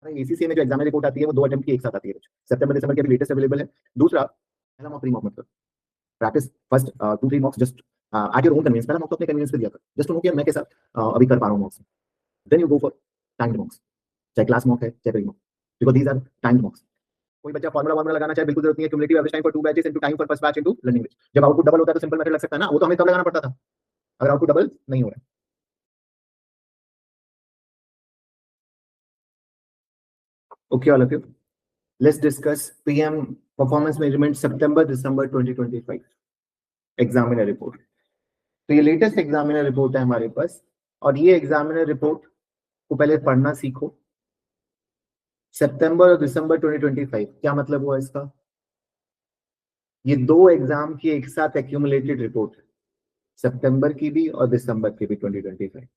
ACC में जो exam report आती है वो 2 अटेम्प्ट की एक साथ आती है, सितंबर दिसंबर की अभी लेटेस्ट अवेलेबल है। दूसरा, पहला मॉक प्री मॉक मत कर, practice first 2-3 mocks just at your own convenience. पहला मॉक तो अपने कन्वीनियंस पे दिया कर, जस्ट टू नो कि मैं कैसा अभी कर पा रहा हूँ mocks. Then you go for timed mocks, चाहे क्लास मॉक है चाहे pre mock, because these are timed mocks. कोई बच्चा फार्मूला लगाना चाहे, बिल्कुल जरूरत नहीं है। Cumulative average time for 2 batches into time for first batch into learning batch. जब आउटपुट डबल होता है तो सिंपल मेथड लग सकता है ना, वो तो हमें तब लगाना पड़ता था, अगर आउटपुट डबल नहीं हो रहा है। Okay all of you, let's discuss PM performance measurement September December 2025 examiner report. तो ये लेटेस्ट एग्जामिनर रिपोर्ट है हमारे पास, और ये एग्जामिनर रिपोर्ट को पहले पढ़ना सीखो। सितंबर और दिसंबर 2025 क्या मतलब हुआ इसका? ये 2 एग्जाम की एक साथ एक्यूमुलेटेड रिपोर्ट है, सितंबर की भी और दिसंबर की भी 2025।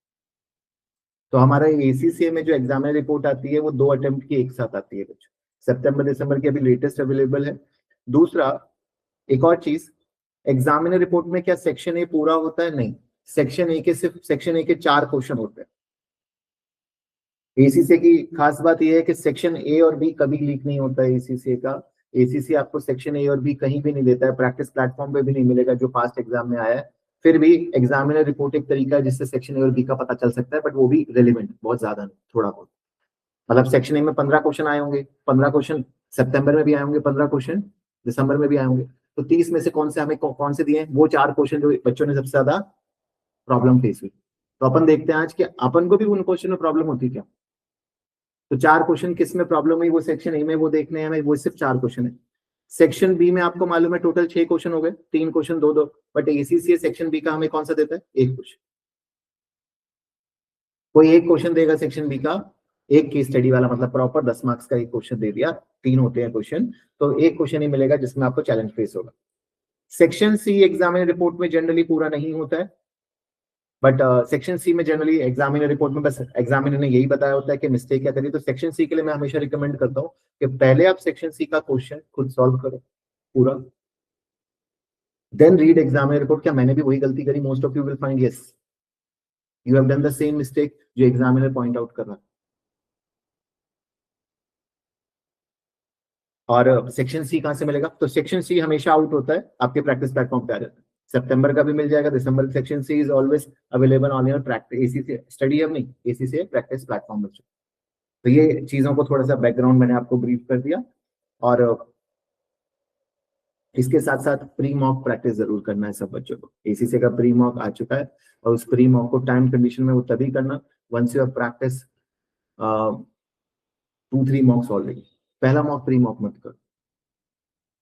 तो हमारा एसीसीए में जो एग्जामिनर रिपोर्ट आती है वो 2 अटेम्प्ट की एक साथ आती है बच्चों, सितंबर दिसंबर की अभी लेटेस्ट अवेलेबल है। दूसरा, एक और चीज, एग्जामिनर रिपोर्ट में क्या सेक्शन ए पूरा होता है? नहीं, सेक्शन ए के सिर्फ सेक्शन ए के 4 क्वेश्चन होते हैं। एसीसीए की खास बात यह है कि सेक्शन ए और बी कभी लीक नहीं होता है एसीसीए का। एसीसीए आपको सेक्शन ए और बी कहीं भी नहीं देता है, प्रैक्टिस प्लेटफॉर्म पे भी नहीं मिलेगा जो पास्ट एग्जाम में आया है। फिर भी एग्जामिनर रिपोर्ट एक तरीका है जिससे सेक्शन ए और बी का पता चल सकता है, बट वो भी रेलिवेंट, बहुत ज्यादा नहीं, थोड़ा बहुत। मतलब सेक्शन ए में 15 क्वेश्चन आए होंगे, 15 क्वेश्चन सितंबर में भी आए होंगे, 15 क्वेश्चन दिसंबर में भी आए होंगे। तो 30 में से कौन से हमें कौन से दिए? वो 4 क्वेश्चन जो बच्चों ने सबसे ज्यादा प्रॉब्लम फेस हुई। तो अपन देखते हैं आज कि अपन को भी उन क्वेश्चन में प्रॉब्लम होती क्या। तो 4 क्वेश्चन किस में प्रॉब्लम हुई वो सेक्शन ए में वो देखने हैं हमें, वो सिर्फ 4 क्वेश्चन है। सेक्शन बी में आपको मालूम है टोटल 6 क्वेश्चन हो गए, 3 question 2-2, but ACCA section B का हमें कौन सा देता है? एक क्वेश्चन। कोई एक क्वेश्चन देगा सेक्शन बी का, एक केस स्टडी वाला, मतलब प्रॉपर 10 मार्क्स का एक क्वेश्चन दे दिया, 3 होते हैं क्वेश्चन, तो एक क्वेश्चन ही मिलेगा जिसमें आपको चैलेंज फेस होगा। सेक्शन सी एग्जामिनर रिपोर्ट में जनरली पूरा नहीं होता है, बट सेक्शन सी में जनरली एग्जामिनर रिपोर्ट में बस एग्जामिनर ने यही बताया होता है कि मिस्टेक क्या करी। तो सेक्शन सी के लिए मैं हमेशा रिकमेंड करता हूँ कि पहले आप सेक्शन सी का क्वेश्चन खुद सॉल्व करो पूरा, देन रीड एग्जामिनर रिपोर्ट। क्या मैंने भी वही गलती करी? Most of you will find yes, you have done the same mistake जो एग्जामिनर पॉइंट आउट कर रहा है। और सेक्शन सी कहां से मिलेगा? तो सेक्शन सी हमेशा आउट होता है, आपके प्रैक्टिस प्लेटफॉर्म पे आ जाता है। सितंबर का भी मिल जाएगा, December section C is always available on your practice AC से स्टडी हब, नहीं एसी से प्रैक्टिस प्लेटफॉर्म में। तो ये चीजों को थोड़ा सा बैकग्राउंड मैंने आपको ब्रीफ कर दिया, और इसके साथ साथ प्री मॉक प्रैक्टिस जरूर करना है सब बच्चों को। एसीसी का प्री मॉक आ चुका है, और उस प्री मॉक को टाइम कंडीशन में वो तभी करना once you have practice 2-3 mocks already. पहला मॉक प्री मॉक मत कर,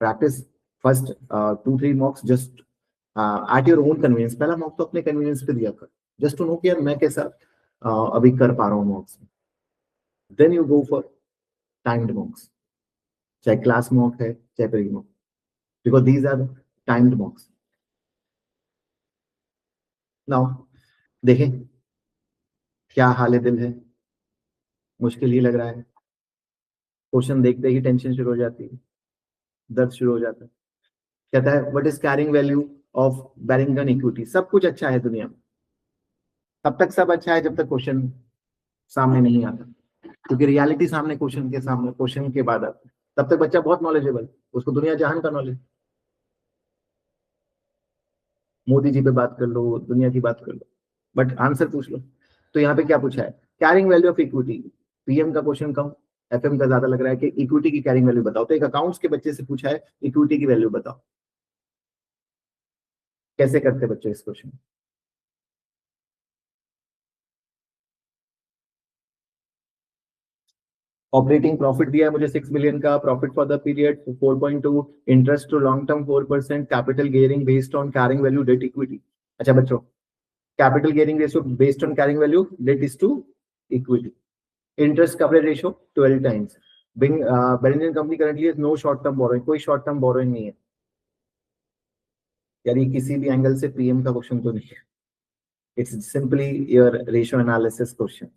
practice first 2-3 mocks just at your own convenience. पहला मॉक तो अपने कन्वीनियंस पे दिया कर, जस्ट टू नो कि यार मैं कैसा अभी कर पा रहा हूँ mocks. Then you go for timed mocks, चाहे क्लास मॉक है चाहे pre mock, because these are timed mocks. Now देखें क्या हाल दिल है, मुश्किल ही लग रहा है, क्वेश्चन देखते ही टेंशन शुरू हो जाती है, दर्द शुरू हो जाता है। कहता है what is carrying value of Barrington equity. सब कुछ अच्छा है दुनिया में, तब तक सब अच्छा है जब तक क्वेश्चन सामने नहीं आता, क्योंकि रियलिटी सामने क्वेश्चन के सामने, क्वेश्चन के बाद आता है। तब तक बच्चा बहुत नॉलेजेबल, उसको दुनिया जहान का नॉलेज, मोदी जी पे बात कर लो, दुनिया की बात कर लो, बट आंसर पूछ लो। तो यहाँ पे क्या पूछा है? Carrying value of equity. PM का क्वेश्चन कम, एफएम का ज्यादा लग रहा है कि इक्विटी की कैरिंग वैल्यू बताओ। तो एक अकाउंट्स के बच्चे से पूछा है इक्विटी की वैल्यू बताओ। कैसे करते बच्चे इस क्वेश्चन? ऑपरेटिंग प्रॉफिट दिया है मुझे 6 बिलियन का, profit for the period 4.2, interest to long term 4%, capital gearing based on carrying value debt equity. अच्छा बच्चों, capital gearing ratio based on carrying value debt is to equity. Interest coverage ratio 12 times. Beringen company currently has no short term borrowing, कोई short term borrowing नहीं है। यानी किसी भी angle से PM का क्वेश्चन तो नहीं है, it's simply your ratio analysis question.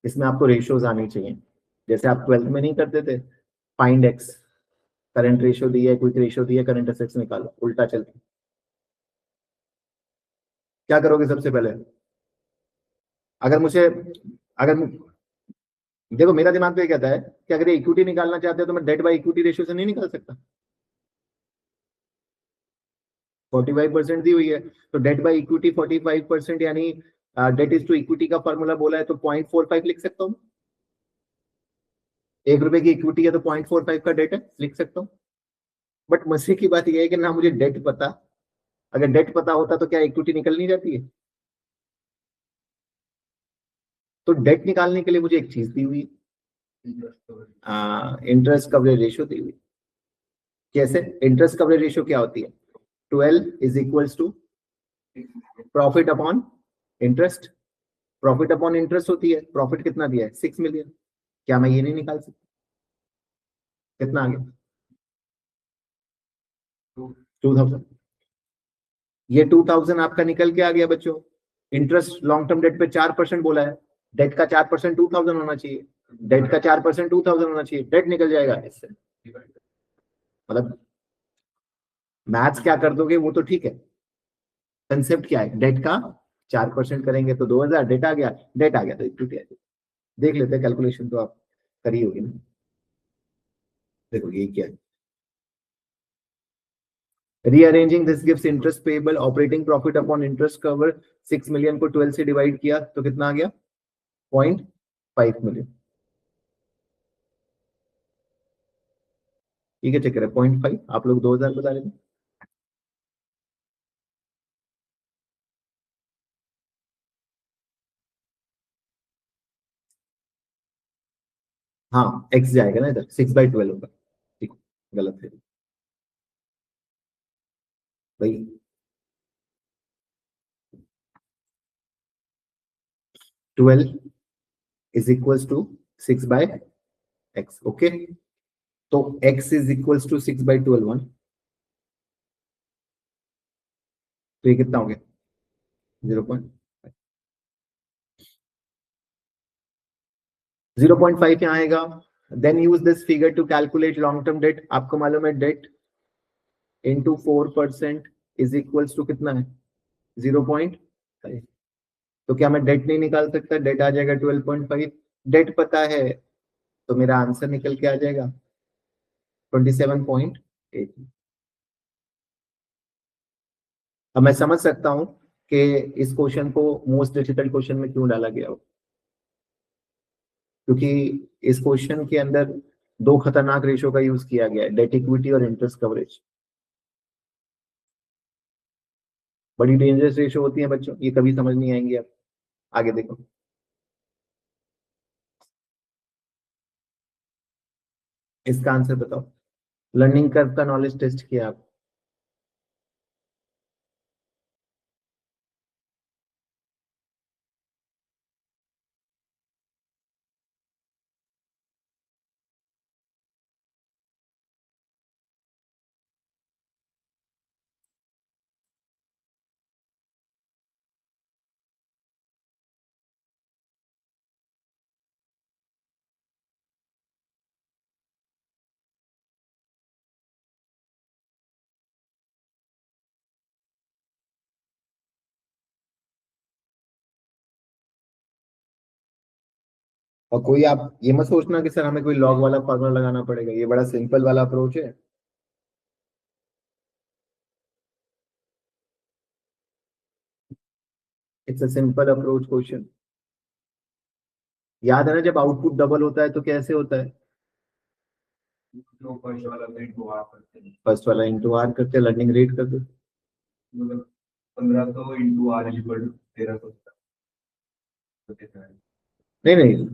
इसमें आपको रेशियोज आनी चाहिए, जैसे आप 12th में नहीं करते थे, फाइंड एक्स, करंट रेशियो दिया है, क्विक रेशियो दिया है, करंट एसेट्स निकालो, उल्टा चलती। क्या करोगे सबसे पहले? अगर मुझे अगर देखो मेरा दिमाग तो ये कहता है कि अगर इक्विटी निकालना चाहते हो तो मैं डेट बाई इक्विटी रेशियो से नहीं निकाल सकता। 45% दी हुई है तो डेट बाई इक्विटी 45%, यानी डेट इज टू इक्विटी का फॉर्मूला बोला है तो 0.45 लिख सकता हूँ। 1 रुपए की इक्विटी है तो 0.45 का डेट है, लिख सकता हूँ। बट मजे की बात यह है कि ना मुझे डेट पता, अगर डेट पता होता तो क्या इक्विटी निकल नहीं जाती है? तो डेट निकालने के लिए मुझे एक चीज दी हुई, इंटरेस्ट कवरेज रेशियो दी हुई। कैसे? इंटरेस्ट कवरेज रेशियो क्या होती है? 12 is equals to profit upon interest. Profit upon interest होती है, प्रॉफिट कितना दिया है? 6 मिलियन। क्या मैं ये नहीं निकाल सकता? कितना आ गया? 2000। ये 2000 आपका निकल के आ गया बच्चों। इंटरेस्ट लॉन्ग टर्म डेट पे 4% बोला है, डेट का 4% 2000 होना चाहिए, डेट का 4% 2000 होना चाहिए, डेट निकल जाएगा इससे। मतलब मैथ्स क्या कर दोगे वो तो ठीक है, कंसेप्ट क्या है? डेट का 4% करेंगे तो 2000, डेट आ गया, डेट आ गया तो इक्विटी आ गया। देख लेते हैं कैलकुलेशन, तो आप करी होगी ना। देखो ये क्या है, rearranging this gives interest payable operating profit upon interest cover. 6 million को 12 से डिवाइड किया तो कितना आ गया? 0.5 मिलियन। ठीक है, चेक करें 0.5, आप लोग 2000 बता रहे थे। हाँ एक्स जाएगा ना इधर, 6/12 होगा। ठीक, गलत है भाई। 12 is equals to 6/x। Okay, तो x इज इक्वल्स टू 6/12 1, तो ये कितना हो गया? 0.5 यहाँ आएगा। Then use this figure to calculate long term debt. आपको मालूम है debt into 4% is equals to कितना है? 0.5। तो क्या मैं डेट नहीं निकाल सकता? डेट आ जाएगा 12.5। डेट पता है तो मेरा आंसर निकल के आ जाएगा 27.8। अब मैं समझ सकता हूं कि इस क्वेश्चन को मोस्ट डिफिकल्ट क्वेश्चन में क्यों डाला गया हो, क्योंकि इस क्वेश्चन के अंदर दो खतरनाक रेशो का यूज किया गया है, डेट इक्विटी और इंटरेस्ट कवरेज। बड़ी डेंजरस रेशो होती है बच्चों, ये कभी समझ नहीं आएंगे आप। आगे देखो, इसका आंसर बताओ। लर्निंग कर्व का नॉलेज टेस्ट किया आप? और कोई आप ये मत सोचना कि सर हमें कोई लॉग वाला फॉर्मूला लगाना पड़ेगा, ये बड़ा सिंपल वाला अप्रोच है। It's a simple approach question. याद है ना, जब आउटपुट डबल होता है तो कैसे होता है? फर्स्ट वाला इंटू आर करते, लर्निंग रेट करते। 1500 इंटू आर इक्वल 1300। नहीं नहीं,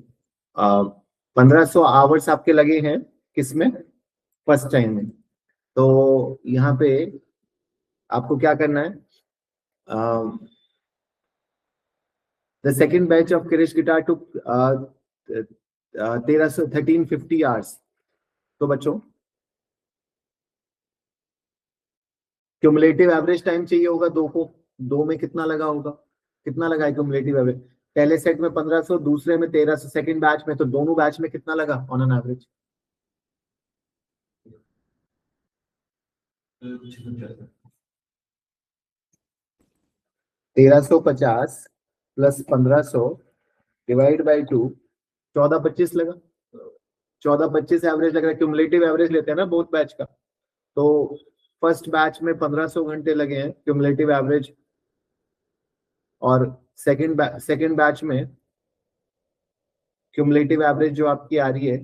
1500 आवर्स आपके लगे हैं किसमें? फर्स्ट टाइम में। तो यहाँ पे आपको क्या करना है? The second batch of Krish guitar to 1350 hours. तो बच्चों क्यूमुलेटिव एवरेज टाइम चाहिए होगा दो को, दो में कितना लगा होगा? कितना लगा है क्यूमुलेटिव एवरेज? पहले सेट में 1500, दूसरे में 1300, सेकंड बैच में, तो दोनों बैच में कितना लगा on an average? 1350 plus 1500 divide by 2, 14-25 लगा, 14-25 एवरेज लग रहा है, क्यूमुलेटिव एवरेज लेते हैं ना बोथ बैच का। तो फर्स्ट बैच में 1500 घंटे लगे हैं क्यूमुलेटिव एवरेज, और सेकंड बैच में क्यूमुलेटिव एवरेज जो आपकी आ रही है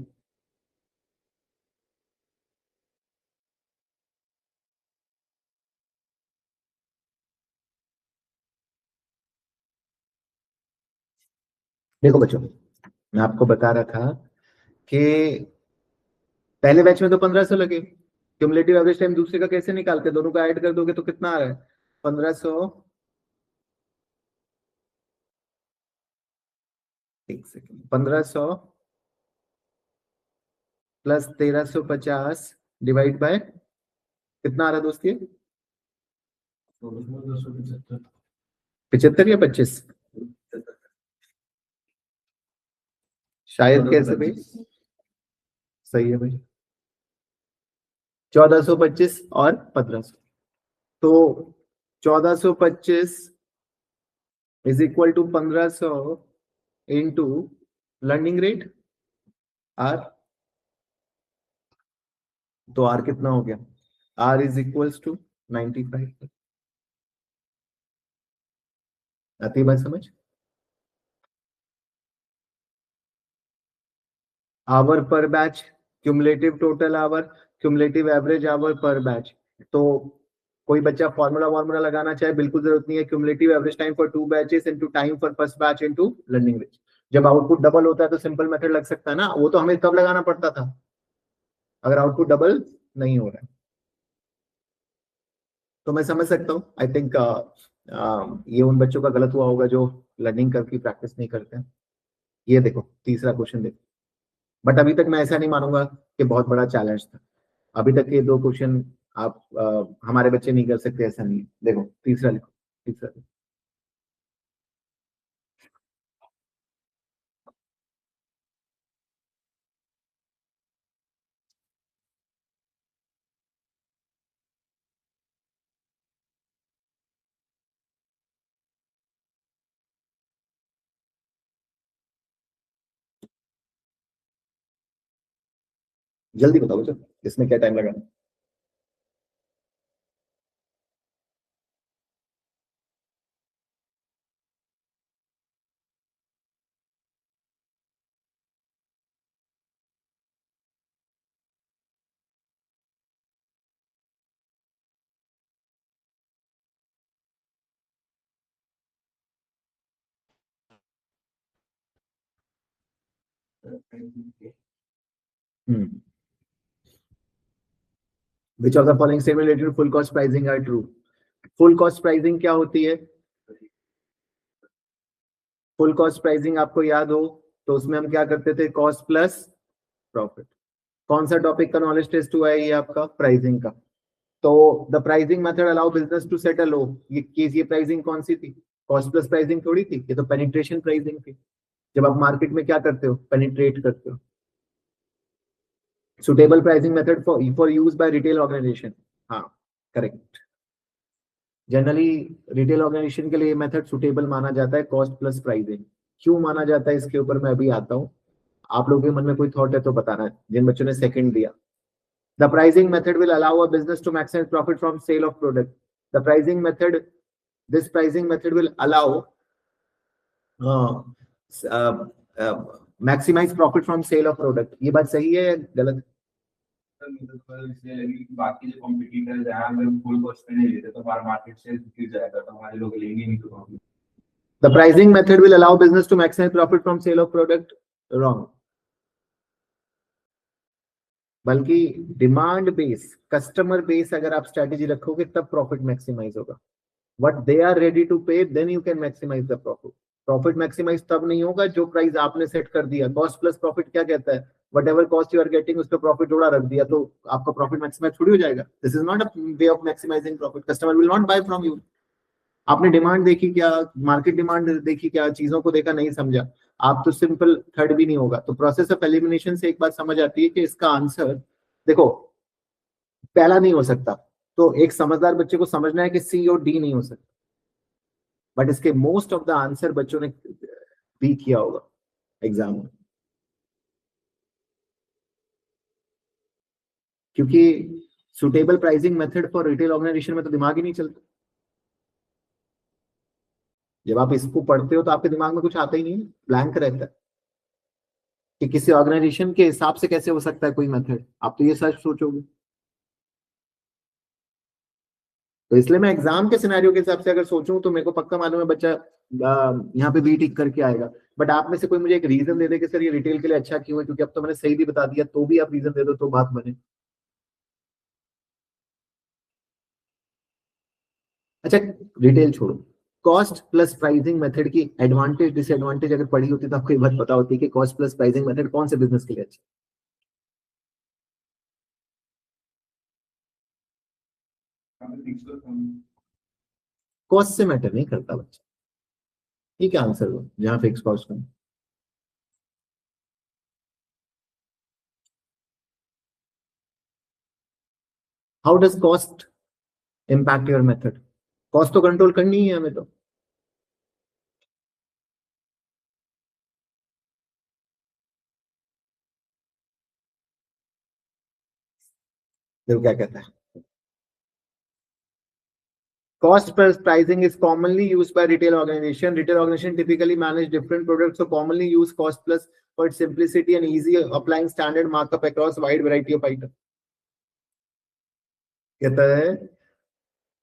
देखो बच्चों, मैं आपको बता रहा था कि पहले बैच में तो 1500 लगे, क्यूमुलेटिव एवरेज टाइम दूसरे का कैसे निकालते, दोनों का ऐड कर दोगे तो कितना आ रहा है 1500, एक सेकेंड, 1500 प्लस 1350 डिवाइड बाय कितना आ रहा है दोस्त ये 75 या 25, शायद कैसे भाई, सही है भाई 1425 और 1500, तो 1425 is equal to 1500 into learning rate R, तो आर कितना हो गया, आर इज इक्वल्स टू 95। आती है बात समझ, आवर पर batch, cumulative total hour, cumulative average hour पर बैच। तो कोई बच्चा फॉर्मूला लगाना चाहे बिल्कुल जरूरत नहीं है, cumulative average time for 2 batches into time for first batch into learning rate. जब आउटपुट डबल होता है तो सिंपल मेथड लग सकता है ना, वो तो हमें तब लगाना पड़ता था अगर आउटपुट डबल नहीं हो रहा है। तो मैं समझ सकता हूँ, आई थिंक ये उन बच्चों का गलत हुआ होगा जो लर्निंग करके प्रैक्टिस नहीं करते हैं। ये देखो तीसरा क्वेश्चन देखो, बट अभी तक मैं ऐसा नहीं मानूंगा कि बहुत बड़ा चैलेंज था, अभी तक ये 2 क्वेश्चन आप हमारे बच्चे नहीं कर सकते ऐसा नहीं है। देखो तीसरा लिखो, तीसरा लिखो। जल्दी बताओ बच्चों, इसमें क्या टाइम लगा। Which of the following statement related to full cost pricing are true. Full cost pricing क्या होती है, फुल कॉस्ट प्राइसिंग आपको याद हो तो उसमें हम क्या करते थे, कॉस्ट प्लस प्रॉफिट। कौन सा टॉपिक का नॉलेज टेस्ट हुआ है ये आपका, प्राइसिंग का। तो the pricing method allow business to set a low, ये प्राइसिंग कौन सी थी, कॉस्ट प्लस प्राइसिंग थोड़ी थी, ये तो पेनिट्रेशन प्राइसिंग थी। जब आप मार्केट में क्या करते हो, पेनिट्रेट करते हो। Suitable pricing method for use by retail organization, हाँ करेक्ट। जनरली रिटेल ऑर्गेनाइजेशन के लिए मेथड सुटेबल माना जाता है, कॉस्ट प्लस प्राइसिंग। क्यों माना जाता है इसके ऊपर मैं अभी आता हूँ, आप लोगों के मन में कोई थॉट है तो बताना है, जिन बच्चों ने सेकंड दिया। The pricing method will allow a business to maximise profit from sale of product. The pricing method, this pricing method will allow maximize profit from sale of product. ये बात सही है या गलत। बाकी जो कॉम्पिटिटर है अगर फुल कॉस्ट पे नहीं लेते तो हमारा मार्केट शेयर गिर जाएगा, तो हमारे लोग लेंगे नहीं। तो the pricing method will allow business to maximise profit from sale of product, wrong. बल्कि डिमांड बेस, कस्टमर बेस अगर आप स्ट्रेटेजी रखोगे तब प्रॉफिट मैक्सिमाइज होगा। What they are ready to pay then you can maximise the profit. Profit maximise तब नहीं होगा जो प्राइस आपने सेट कर दिया। कॉस्ट प्लस प्रॉफिट क्या कहता है, whatever cost you are getting उस पर प्रॉफिट थोड़ा रख दिया तो आपका प्रॉफिट मैक्सिमाइज थोड़ी हो जाएगा। This is not a way of maximizing profit, customer will not buy from you. आपने डिमांड देखी क्या, मार्केट डिमांड देखी क्या, चीजों को देखा, नहीं समझा, आप तो सिंपल थर्ड भी नहीं होगा। तो प्रोसेस ऑफ एलिमिनेशन से एक बात समझ आती है कि इसका आंसर देखो पहला नहीं हो सकता। तो एक समझदार बच्चे को समझना है कि सी और डी नहीं हो सकता, बट इसके मोस्ट ऑफ द आंसर बच्चों ने बी किया होगा। एग्जाम में, क्योंकि suitable pricing method for retail organization में तो दिमाग ही नहीं चलता। जब आप इसको पढ़ते हो तो आपके दिमाग में कुछ आता ही नहीं, ब्लैंक रहता है कि किसी ऑर्गेनाइजेशन के हिसाब से कैसे हो सकता है कोई मेथड, आप तो ये सच सोचोगे। तो इसलिए मैं एग्जाम के सिनेरियो के हिसाब से अगर सोचूं तो मेरे को पक्का मालूम है बच्चा यहाँ पे बी टिक करके आएगा। बट आप में से कोई मुझे एक रीजन दे दे कि सर ये रिटेल के लिए अच्छा क्यों है, क्योंकि अब तो मैंने सही भी बता दिया, तो भी आप रीजन दे दो तो बात बने। अच्छा, रिटेल छोड़ो, कॉस्ट प्लस प्राइसिंग मेथड की एडवांटेज डिसएडवांटेज अगर पढ़ी होती तो आपको ये बात पता होती कि कॉस्ट प्लस प्राइसिंग मेथड कौन से बिजनेस के लिए अच्छा। कॉस्ट से मैटर नहीं करता बच्चा, ठीक है आंसर दो जहां फिक्स कॉस्ट का। How does cost impact your method? Cost तो कंट्रोल करनी ही है हमें तो। देखो क्या कहता है, cost plus pricing is commonly used by retail organization. Retail organization typically manage different products, so commonly use cost plus for its simplicity and easy applying standard markup across wide variety of items. कहता है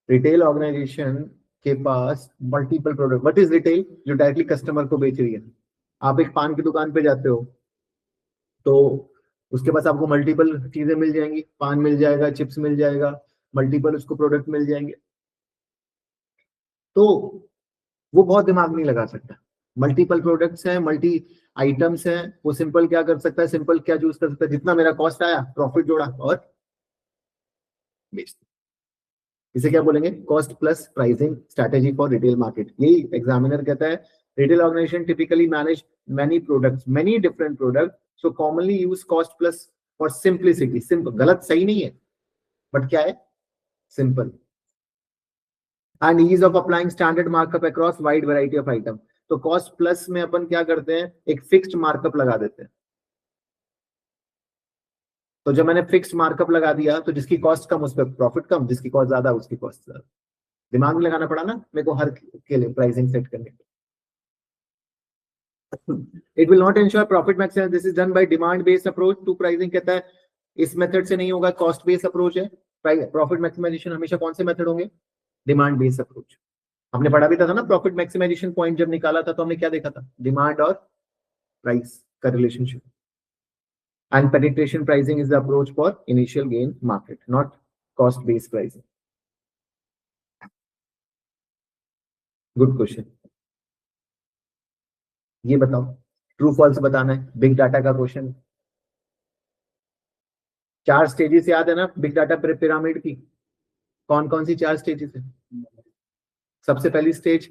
retail organisation के पास multiple product, what is retail? जो directly customer को बेच रही है। आप एक पान की दुकान पे जाते हो तो उसके पास आपको मल्टीपल चीजें मिल जाएंगी, पान मिल जाएगा, चिप्स मिल जाएगा, मल्टीपल उसको प्रोडक्ट मिल जाएंगे। तो वो बहुत दिमाग नहीं लगा सकता, मल्टीपल प्रोडक्ट्स हैं, मल्टी आइटम्स हैं, वो सिंपल क्या कर सकता है, सिंपल क्या चूज कर सकता है, जितना मेरा कॉस्ट आया प्रॉफिट जोड़ा और बेच दिया। इसे क्या बोलेंगे? Cost plus pricing strategy for retail market. यही एग्जामिनर कहता है retail organization typically manage many products, many different product, so commonly use cost plus for simplicity. Simple गलत सही नहीं है, बट क्या है? Simple. And ease of applying standard markup across wide variety of item. तो cost plus में अपन क्या करते हैं, एक फिक्स्ड मार्कअप लगा देते हैं। तो जब मैंने फिक्स्ड मार्कअप लगा दिया तो जिसकी कॉस्ट कम उस पर प्रॉफिट कम, जिसकी कॉस्ट ज्यादा उसकी कॉस्ट ज्यादा। दिमाग में लगाना पड़ा ना मेरे को हर के लिए प्राइसिंग सेट करने के। It will not ensure profit maximum, this is done by demand based approach to pricing. कहता है इस मेथड से नहीं होगा, कॉस्ट बेस्ड अप्रोच है। प्रॉफिट मैक्सिमाइजेशन हमेशा कौन से मेथड होंगे? Demand based approach. हमने पढ़ा भी था ना प्रॉफिट मैक्सिमाइजेशन पॉइंट जब निकाला था तो हमने क्या देखा था? डिमांड और प्राइस का relationship. And penetration pricing is the approach for initial gain market, not cost based pricing. Good question. ये बताओ, ट्रू फॉल्स बताना है, बिग डाटा का क्वेश्चन। 4 स्टेजेस याद है ना बिग डाटा पिरामिड की? कौन कौन सी 4 स्टेजेस है? सबसे पहली स्टेज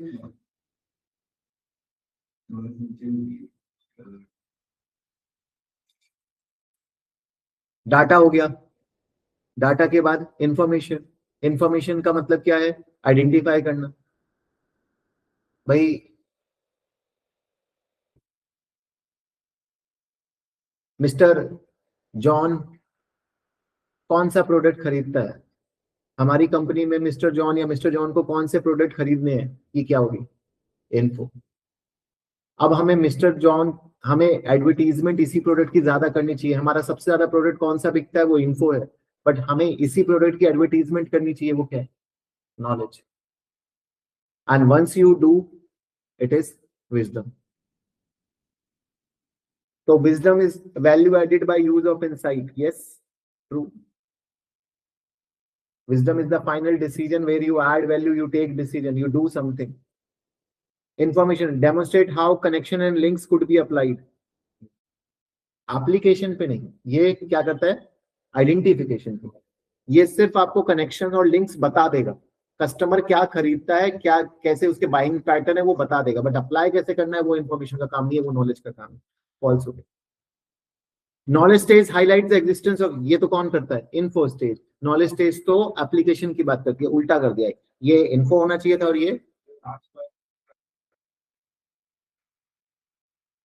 डाटा हो गया। डाटा के बाद इंफॉर्मेशन। इंफॉर्मेशन का मतलब क्या है? आइडेंटिफाई करना। भाई मिस्टर जॉन कौन सा प्रोडक्ट खरीदता है? हमारी कंपनी में मिस्टर जॉन या मिस्टर जॉन को कौन से प्रोडक्ट खरीदने हैं, ये क्या होगी? इन्फो। अब हमें मिस्टर जॉन, हमें एडवर्टीजमेंट इसी प्रोडक्ट की ज्यादा करनी चाहिए। हमारा सबसे ज्यादा प्रोडक्ट कौन सा बिकता है? वो इन्फो है। बट हमें इसी प्रोडक्ट की एडवर्टीजमेंट करनी चाहिए, वो क्या है? Knowledge. And once you do it is wisdom. तो wisdom is value added by use of insight. Yes, true. Wisdom is the final decision where you add value, you take decision, you do something. Information demonstrate how connection and links could be applied. Application पे नहीं, ये क्या करता है? Identification पे। ये सिर्फ आपको कनेक्शन और लिंक्स बता देगा, कस्टमर क्या खरीदता है, क्या कैसे उसके बाइंग पैटर्न है वो बता देगा, बट अप्लाई कैसे करना है वो इन्फॉर्मेशन का काम नहीं है, वो नॉलेज का काम है। फॉल्स हो गया। Knowledge stage highlight the existence of, ये तो कौन करता है? Info stage. नॉलेज स्टेज तो एप्लीकेशन की बात करती है, उल्टा कर दिया है, ये इन्फो होना चाहिए था और ये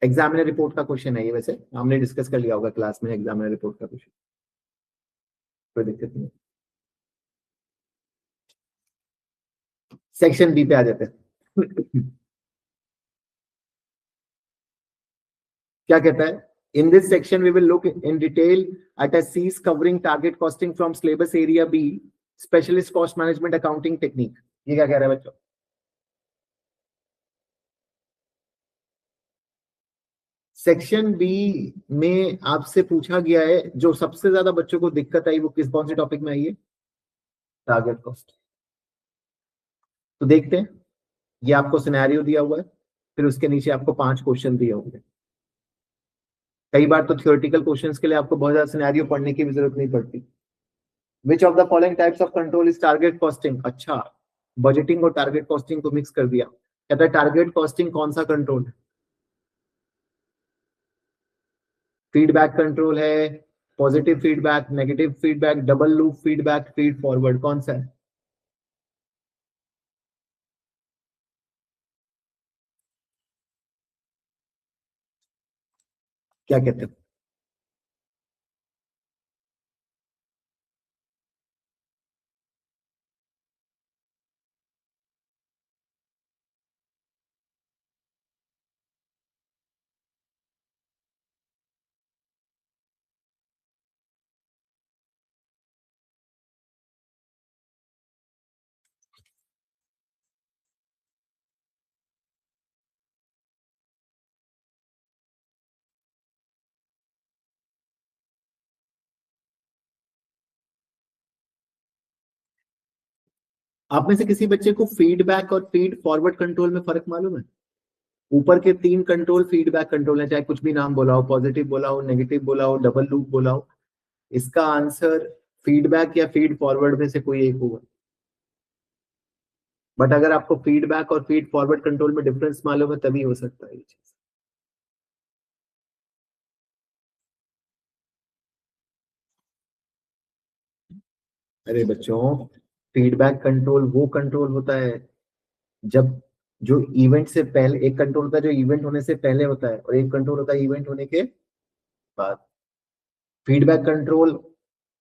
एग्जामिनर रिपोर्ट का क्वेश्चन है ये, वैसे हमने डिस्कस कर लिया होगा क्लास में एग्जामिनर रिपोर्ट का क्वेश्चन, कोई दिक्कत नहीं। सेक्शन बी पे आ जाते हैं। क्या कहता है? In this section, we will look in detail at a C's covering target costing from syllabus area B, specialist cost management accounting technique. ये क्या कह रहा है बच्चों? सेक्शन बी में आपसे पूछा गया है, जो सबसे ज्यादा बच्चों को दिक्कत आई वो कौन से टॉपिक में आई है? Target cost. तो देखते हैं, ये आपको सिनेरियो दिया हुआ है, फिर उसके नीचे आपको 5 क्वेश्चन दिए होंगे। कई बार तो थियोरेटिकल क्वेश्चंस के लिए आपको बहुत ज्यादा सिनेरियो पढ़ने की भी जरूरत नहीं पड़ती। विच of the following types of control is target costing? अच्छा, बजटिंग और टारगेट कॉस्टिंग को मिक्स कर दिया। कहता है टारगेट कॉस्टिंग कौन सा कंट्रोल है? फीडबैक कंट्रोल है, positive feedback, negative feedback, double loop feedback, feed forward, कौन सा है? क्या कहते हो? आप में से किसी बच्चे को फीडबैक और फीड फॉरवर्ड कंट्रोल में फर्क मालूम है? ऊपर के 3 कंट्रोल फीडबैक कंट्रोल है, चाहे कुछ भी नाम बोला हो, पॉजिटिव बोला हो, नेगेटिव बोला हो, डबल लूप बोला हो। इसका आंसर फीडबैक या फीड फॉरवर्ड में से कोई एक होगा। बट अगर आपको फीडबैक और फीड फॉरवर्ड कंट्रोल में डिफरेंस मालूम है तभी हो सकता है ये चीज। अरे बच्चों, फीडबैक कंट्रोल वो कंट्रोल होता है जब जो इवेंट से पहले, एक कंट्रोल होता है जो इवेंट होने से पहले होता है, और एक कंट्रोल होता है इवेंट होने के बाद। फीडबैक कंट्रोल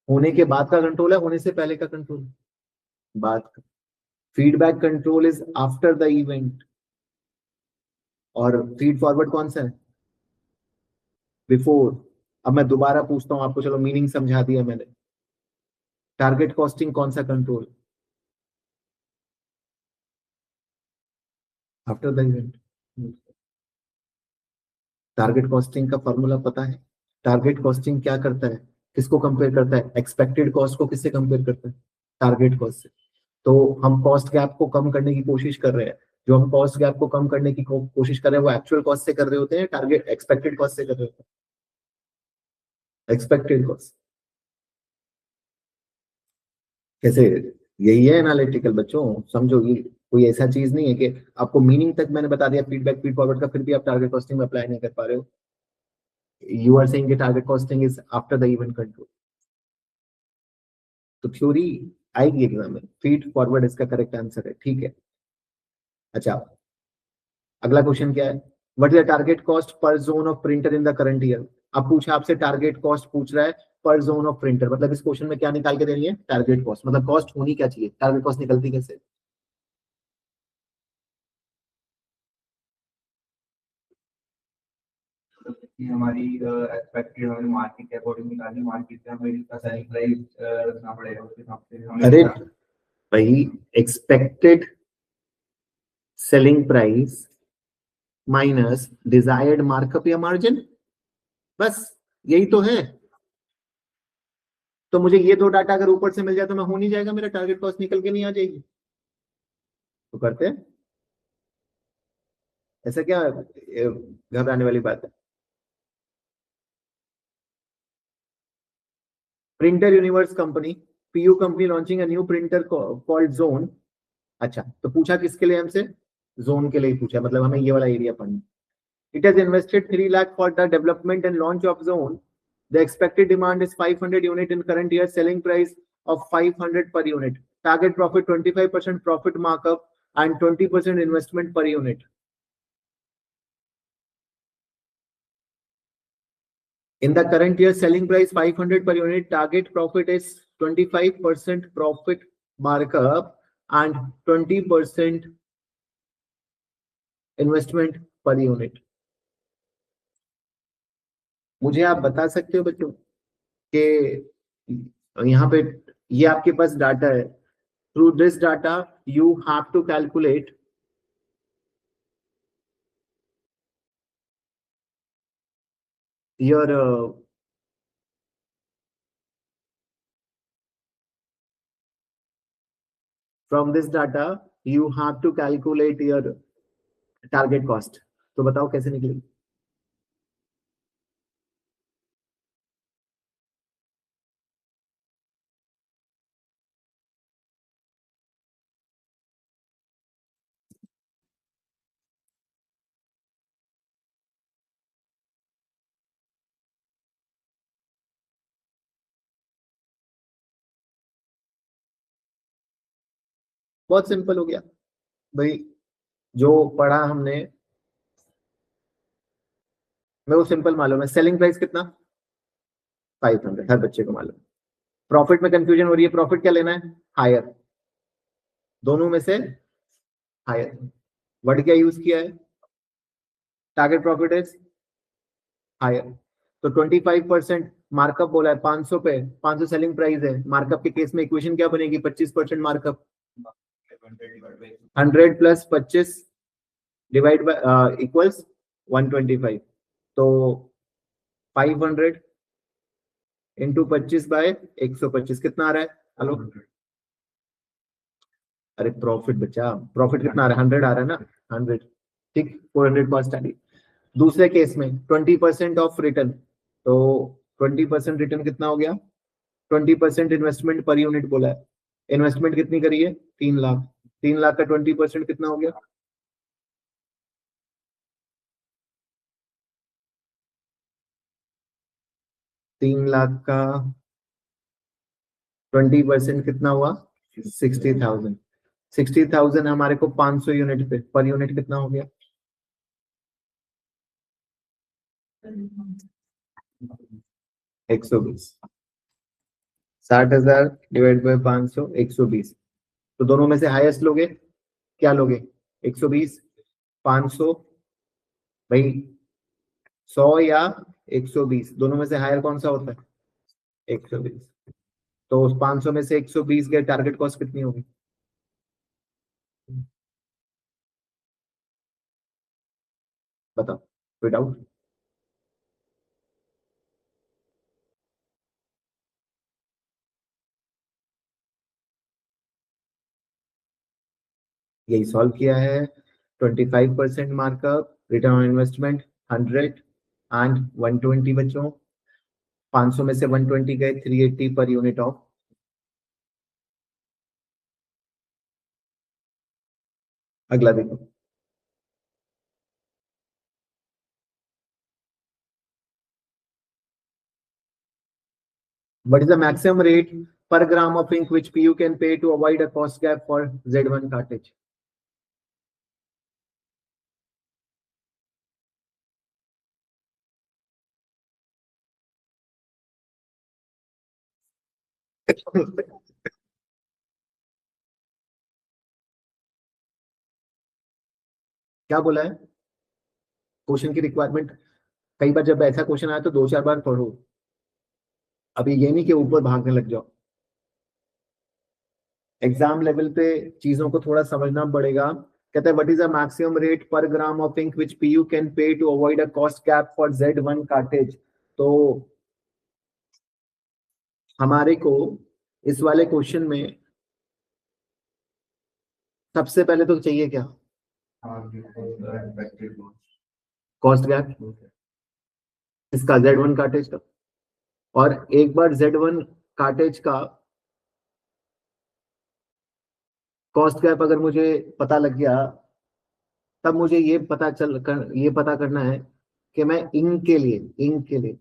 होने के बाद का कंट्रोल है, होने से पहले का कंट्रोल बाद का। Feedback control is after the event, और फीड फॉरवर्ड कौन सा है? बिफोर। अब मैं दोबारा पूछता हूं आपको, चलो मीनिंग समझा दिया मैंने। टारगेट कॉस्टिंग कौन सा control? After the event. Target costing का फॉर्मूला पता है? टारगेट कॉस्टिंग क्या करता है, किसको कंपेयर करता है? एक्सपेक्टेड कॉस्ट को किससे कंपेयर करता है? टारगेट कॉस्ट से। तो हम कॉस्ट गैप को कम करने की कोशिश कर रहे हैं। जो हम कॉस्ट गैप को कम करने की कोशिश कर रहे हैं वो एक्चुअल कॉस्ट से कर रहे होते हैं, टारगेट एक्सपेक्टेड कॉस्ट से कर रहे होते हैं? Expected cost. कैसे? यही है एनालिटिकल बच्चों, समझो। ये कोई ऐसा चीज नहीं है कि आपको मीनिंग तक मैंने बता दिया फीडबैक फीड फॉरवर्ड का, फिर भी आप टारगेट कॉस्टिंग में अप्लाई नहीं कर पा रहे हो। You are saying target costing is after the event control. तो थ्योरी आएगी एग्जाम में, फीड फॉरवर्ड इसका करेक्ट आंसर है, ठीक है। अच्छा, अगला क्वेश्चन क्या है? What is the target cost per Zone of printer in the current year? अब पूछा आपसे, टारगेट कॉस्ट पूछ रहा है पर जोन ऑफ प्रिंटर, मतलब इस क्वेश्चन में क्या निकाल के देनी है? Target cost. मतलब कॉस्ट होनी क्या चाहिए, टारगेट कॉस्ट निकलती कैसे? कि हमारी एक्सपेक्टेड हमें मार्केट के अकॉर्डिंग निकालनी, मार्केट से हमें इसका सेलिंग प्राइस रखना पड़ेगा, उसके हिसाब से हमें अरे भाई, expected selling price minus desired markup या मार्जिन, बस यही तो है। तो मुझे ये 2 डाटा अगर ऊपर से मिल जाए तो मैं हो नहीं जाएगा, मेरा टारगेट कॉस्ट निकल के नहीं आ जाएगी? तो करते हैं, ऐसा क्या घबराने वाली बात है? Printer universe company, PU company launching a new printer called Zone. अच्छा, तो पूछा किसके लिए हमसे? जोन के लिए ही पूछा, मतलब हमें ये वाला एरिया पढ़ना। It has invested 3 lakh for the development and launch of zone. The expected demand is 500 unit in current year, selling price of 500 per unit, target profit 25% profit markup and 20% investment per unit. In the current year, selling price 500 per unit, target profit is 25% profit markup and 20% investment per unit. मुझे आप बता सकते हो बच्चों कि यहाँ पे ये आपके पास डाटा है. Through this data, you have to calculate your from this data you have to calculate your target cost. तो बताओ कैसे निकलेगी. बहुत सिंपल हो गया भाई. जो पढ़ा हमने मेरे को सिंपल मालूम है. सेलिंग प्राइस कितना 500 हर बच्चे को मालूम. प्रॉफिट में कंफ्यूजन हो रही है. प्रॉफिट क्या लेना है हायर. दोनों में से हायर. वर्ड क्या यूज किया है. Target profit is higher. तो 25% मार्कअप बोला है 500 पे. 500 सेलिंग प्राइस है. मार्कअप के केस में इक्वेशन क्या बनेगी 25% markup. 100 plus 25 divide by equals 125. तो 500 इंटू 25 बाय 125 कितना आ रहा है. हेलो अरे प्रॉफिट बचा. प्रॉफिट कितना आ रहा है 100 आ रहा है ना. 100 ठीक. 400 कॉस्ट आ रही. दूसरे केस में 20% ऑफ रिटर्न. तो 20% रिटर्न कितना हो गया. 20% इन्वेस्टमेंट पर यूनिट बोला है. इन्वेस्टमेंट कितनी करी है 3 लाख. 3 लाख का 20% कितना हो गया. 3 लाख का 20% कितना हुआ 60,000. 60,000 हमारे को 500 यूनिट पे. पर यूनिट कितना हो गया 120. 60,000 डिवाइड बाय 500 120. तो दोनों में से हाईएस्ट लोगे क्या लोगे 120 500 भाई 100 या 120. दोनों में से हायर कौन सा होता है 120. तो उस 500 में से 120 के टारगेट कॉस्ट कितनी होगी. बताओ कोई डाउट. यही सॉल्व किया है. 25% markup. Return on investment 100 and 120 बच्चों. 500 में से 120 गए 380 पर यूनिट ऑफ. अगला देखो. What is the maximum rate per gram of ink which PU can pay to avoid a cost gap for Z1 cartridge? क्या बोला है क्वेश्चन की रिक्वायरमेंट. कई बार जब ऐसा क्वेश्चन आया तो 2-4 बार पढ़ो. अभी ये नहीं कि ऊपर भागने लग जाओ. एग्जाम लेवल पे चीजों को थोड़ा समझना पड़ेगा. कहता है what is the maximum rate पर gram of ink which PU can pay to avoid a cost cap for Z1 cartridge. तो हमारे को इस वाले क्वेश्चन में सबसे पहले तो चाहिए क्या कॉस्ट गैप इसका Z1 कार्टेज का. और एक बार Z1 कार्टेज का कॉस्ट गैप अगर मुझे पता लग गया तब मुझे ये पता करना है कि मैं इंक के लिए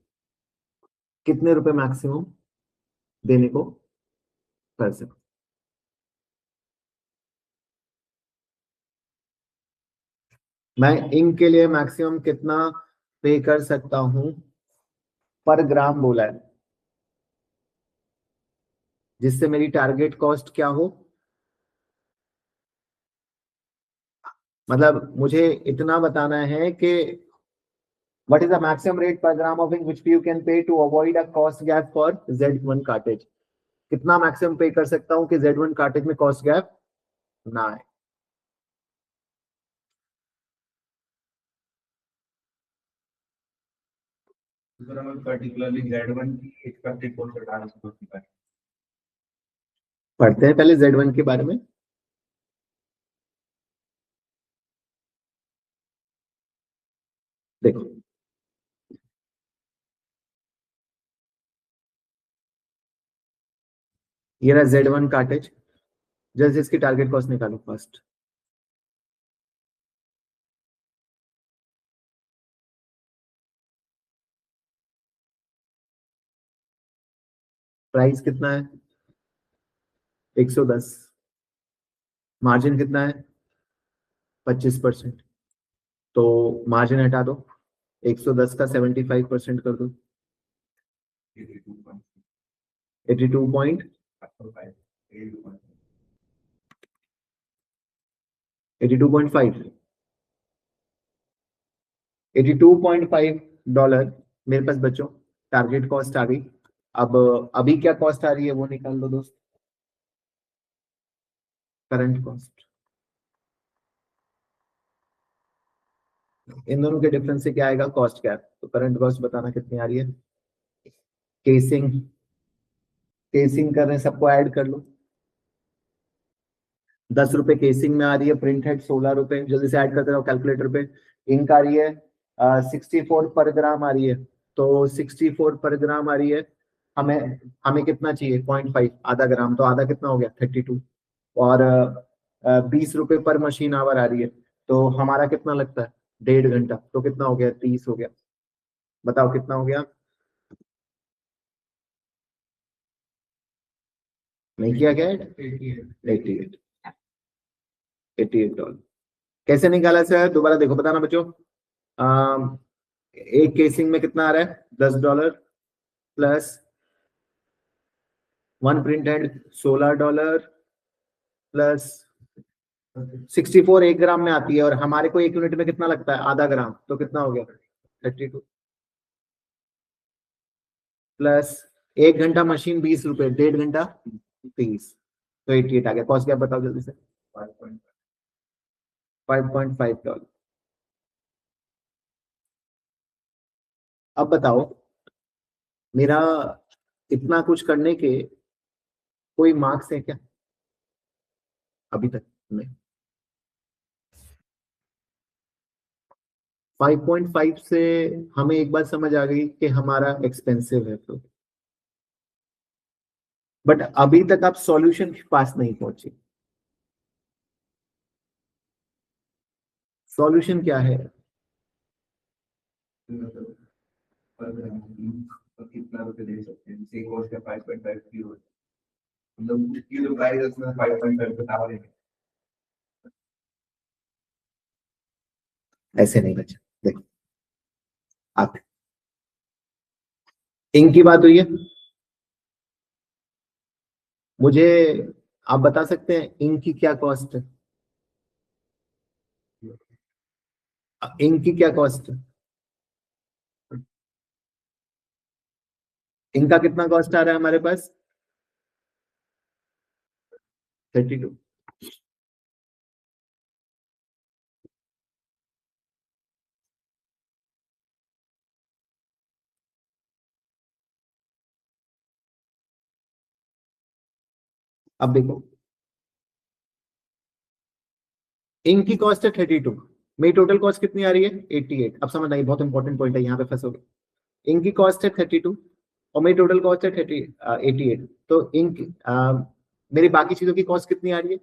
कितने रुपए मैक्सिमम देने को कर सकता. मैं इंक के लिए मैक्सिमम कितना पे कर सकता हूं पर ग्राम बोला है, जिससे मेरी टारगेट कॉस्ट क्या हो, मतलब मुझे इतना बताना है कि what is the maximum rate per gram of ink which you can pay to avoid a cost gap for Z1 cartridge। कितना मैक्सिमम पे कर सकता हूं कि Z1 कार्टेज में कॉस्ट गैप ना आए। सर हमें पर्टिकुलरली Z1 की एक्सपेक्टेड कॉस्ट बताना है। पढ़ते हैं पहले Z1 के बारे में। देखो ये रहा Z1 कार्टेज, जल्द से इसकी टारगेट कॉस्ट निकालो फर्स्ट। प्राइस कितना है 110, मार्जिन कितना है 25%, तो मार्जिन हटा दो, 110 का 75% कर दो, 82.5 $82.5 मेरे पास बच्चों टारगेट कॉस्ट आ गई। अब अभी क्या कॉस्ट आ रही है वो निकाल दो दोस्त, करंट कॉस्ट। इन दोनों के डिफरेंस से क्या आएगा कॉस्ट गैप, तो करंट कॉस्ट बताना कितनी आ रही है। केसिंग केसिंग कर रहे हैं, सबको ऐड कर लो। 10 रुपए केसिंग में आ रही है, प्रिंट हेड 16 रुपए, जल्दी से ऐड करते रहो कैलकुलेटर पे। इंक आ रही है 64 पर ग्राम आ रही है, तो 64 पर ग्राम आ रही है। हमें हमें कितना चाहिए 0.5, आधा ग्राम, तो आधा कितना हो गया 32। और 20 रुपए पर मशीन आवर आ रही है, तो हमारा कितना लगता है 1.5 घंटा, तो कितना हो गया 30 हो गया। बताओ कितना हो गया, नहीं किया क्या 88 $88। कैसे निकाला सर दोबारा देखो बताना बच्चों। अम, एक केसिंग में कितना आ रहा है $10 प्लस 1 प्रिंट हेड $16 प्लस 64 1 ग्राम में आती है, और हमारे को 1 यूनिट में कितना लगता है आधा ग्राम, तो कितना हो गया 32 प्लस 1 घंटा मशीन 20 रुपए, 1.5 घंटा 30, तो 88 आ गया। कॉस्ट क्या बताओ जल्दी से, $5.5। अब बताओ मेरा इतना कुछ करने के कोई मार्क्स है क्या अभी तक नहीं। 5.5 से हमें एक बात समझ आ गई कि हमारा एक्सपेंसिव है, तो बट अभी तक आप सॉल्यूशन के पास नहीं पहुंचे। सॉल्यूशन क्या है, कितना रुपए दे सकते हैं, जैसे कॉस्ट है 5.5 की हो, मतलब उसकी जो प्राइस है उसमें 5.5 बता रहे हैं। ऐसे नहीं बचा। देखो आप इंक की बात हुई है, मुझे आप बता सकते हैं इंक की क्या कॉस्ट है, इंक की क्या कॉस्ट है, इंक का कितना कॉस्ट आ रहा है हमारे पास 32। अब देखो इंक की कॉस्ट है 32, मेरी टोटल कॉस्ट कितनी आ रही है 88। अब समझ आई, बहुत इंपॉर्टेंट पॉइंट है, यहाँ पे फंसोगे। इंक की कॉस्ट है 32 और मेरी टोटल कॉस्ट है 88, तो इंक मेरी बाकी चीजों की कॉस्ट कितनी आ रही है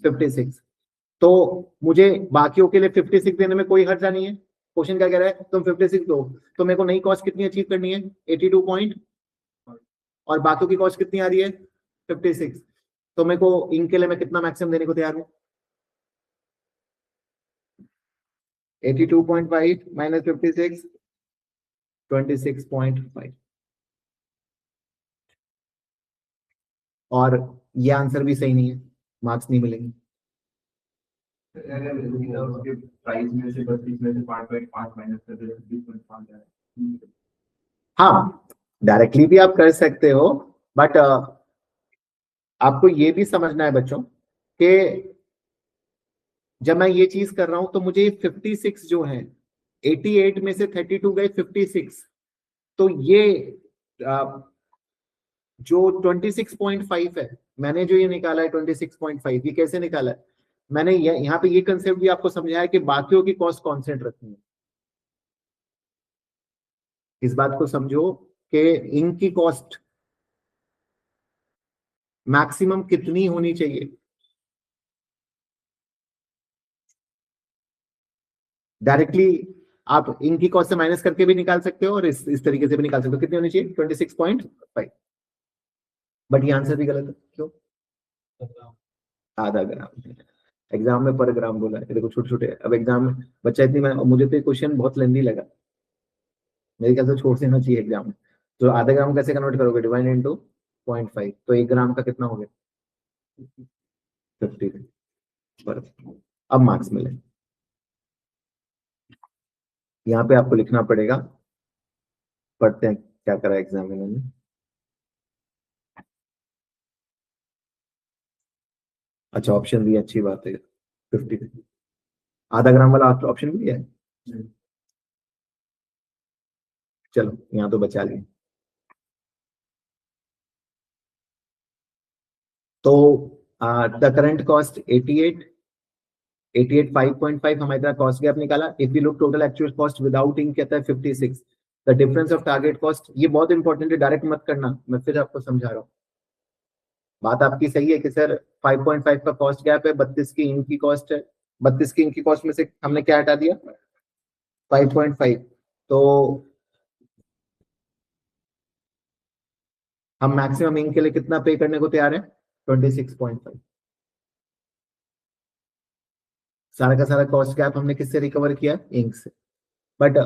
56। तो मुझे बाकियों के लिए 56 देने में कोई हर्जा नहीं है। क्वेश्चन क्या कह रहा है तुम 56 दो, तो मेरे को नई कॉस्ट कितनी अचीव करनी है 82 पॉइंट, और बाकियों की कॉस्ट कितनी आ रही है 56, तो मेरे को इनके लिए मैं कितना मैक्सिमम देने को तैयार हूँ 82.5 माइनस 56, 26.5। और ये आंसर भी सही नहीं है, मार्क्स नहीं मिलेंगे। अगर उसके प्राइस में से 32 में से 5.5 माइनस कर दे तो 20.5 जाएगा। हाँ, डायरेक्टली भी आप कर सकते हो, बट आपको ये भी समझना है बच्चों कि जब मैं ये चीज कर रहा हूं तो मुझे 56 जो है, 88 में से 32 गए 56, तो ये जो 26.5 है, मैंने जो ये निकाला है 26.5, ये कैसे निकाला है? मैंने यहाँ पे ये कंसेप्ट भी आपको समझाया कि बाकियों की कॉस्ट कांस्टेंट रखनी है। इस बात को समझो कि इनकी कॉस्ट मैक्सिमम कितनी होनी चाहिए। डायरेक्टली आप इनकी कॉस्ट से माइनस करके भी निकाल सकते हो और इस तरीके से भी निकाल सकते हो। कितनी होनी चाहिए? 26.5। बट ये आंसर भी गलत है। क्यों? आधा ग्राम। एग्जाम में पर ग्राम बोला है, देखो छोटे छोटे। अब एग्जाम में बच्चा इतनी मुझे तो क्वेश्चन बहुत लेंदी लगा, मेरे ख्याल से छोड़ देना चाहिए एग्जाम में। तो आधा ग्राम कैसे कन्वर्ट करोगे? डिवाइड इनटू 0.5, तो 1 ग्राम का कितना हो गया? 50। बराबर। अब मार्क्स मिले, यहाँ पे आपको लिखना पड़ेगा। पढ़ते हैं क्या करा एग्जामिनर ने। अच्छा, ऑप्शन भी अच्छी बात है। 50, आधा ग्राम वाला ऑप्शन भी है। चलो यहाँ तो बचा लिया। तो द करंट कॉस्ट 88, 88 5.5 हमारी तरह कॉस्ट गैप निकाला। If you look total actual cost without ink कहता है 56। The difference of target cost, ये बहुत इंपॉर्टेंट है, डायरेक्ट मत करना, मैं फिर आपको समझा रहा हूँ। बात आपकी सही है कि सर 5.5 का कॉस्ट गैप है, 32 की इनकी कॉस्ट है, 32 की इनकी कॉस्ट में से हमने क्या हटा दिया? 5.5। तो हम मैक्सिमम इंक के लिए कितना पे करने को तैयार है? 26.5। सारा का सारा कॉस्ट गैप हमने किससे रिकवर किया? इंक से। बट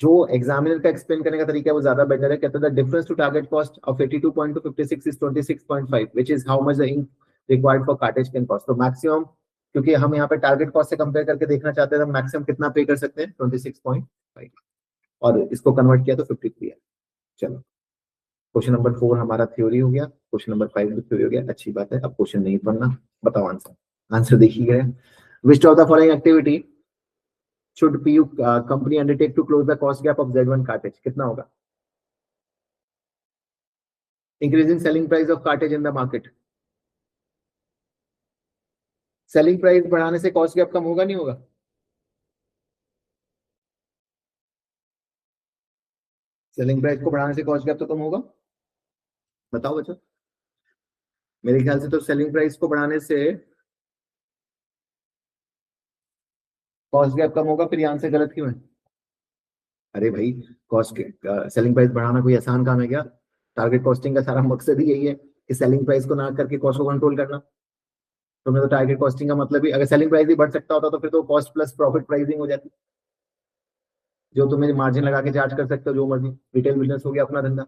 जो एग्जामिनर का एक्सप्लेन करने का तरीका है वो ज्यादा बेटर है। कहता है the difference to target cost of 82 to 56 is 26.5 which is how much the ink required for cartridge can cost. तो मैक्सिमम, क्योंकि हम यहाँ पे टारगेट कॉस्ट से कंपेयर करके देखना चाहते हैं, तो मैक्सिमम कितना पे कर सकते हैं? 26.5, और इसको कन्वर्ट किया तो 53 है। चलो, क्वेश्चन नंबर 4 हमारा थ्योरी हो गया, क्वेश्चन नंबर 5 भी थ्योरी हो गया। अच्छी बात है, अब क्वेश्चन नहीं पढ़ना। बताओ आंसर। आंसर देखिए, विच of the following activity should PU company undertake to close the cost gap of Z1 cartridge? कितना होगा? Increasing selling price of cartridge in the market. Selling price बढ़ाने से कॉस्ट गैप कम होगा नहीं होगा? सेलिंग प्राइस को बढ़ाने से कॉस्ट गैप तो कम होगा। बताओ बच्चों, मेरे ख्याल से तो सेलिंग प्राइस को बढ़ाने से कॉस्ट गैप कम होगा। फिर ये आंसर गलत क्यों है? अरे भाई, कॉस्ट सेलिंग प्राइस बढ़ाना कोई आसान काम है क्या? टारगेट कॉस्टिंग का सारा मकसद ही यही है कि सेलिंग प्राइस को ना करके कॉस्ट को कंट्रोल करना। तो मैं तो टारगेट कॉस्टिंग का मतलब ही, अगर सेलिंग प्राइस ही बढ़ सकता होता तो फिर तो कॉस्ट प्लस प्रॉफिट प्राइसिंग हो जाती, जो तुम्हें मार्जिन लगा के चार्ज कर सकते हो, जो मर्जी। रिटेल बिजनेस हो गया अपना धंधा,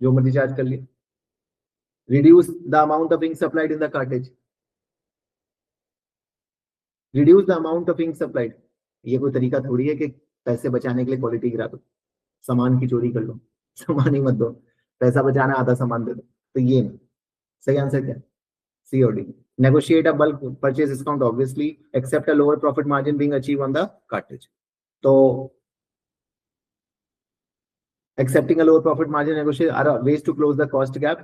जो मर्जी चार्ज कर लिया। Reduce the amount of ink supplied in the cartridge. Reduce the amount of ink supplied, ये कोई तरीका थोड़ी है कि पैसे बचाने के लिए क्वालिटी गिरा दो, सामान की चोरी कर लो। सामान ही मत दो, पैसा बचाना, आधा सामान दे दो। तो ये नहीं। सही आंसर क्या? सी और D. Negotiate a bulk purchase discount obviously, accept a lower profit margin being achieve on the cartridge. तो accepting a lower profit margin negotiate are ways to close the cost gap,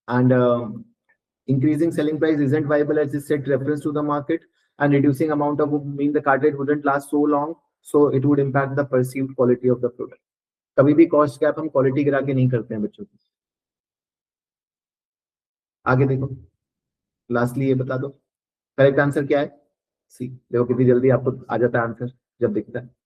and increasing selling price isn't viable as it set reference to the market, and reducing amount of mean the cartridge wouldn't last so long, so it would impact the perceived quality of the product. कभी भी cost gap हम quality गिरा के नहीं करते हैं बच्चों की। आगे देखो, लास्टली ये बता दो करेक्ट आंसर क्या है। सी, देखो कितनी जल्दी आपको आ जाता है आंसर जब दिखता है।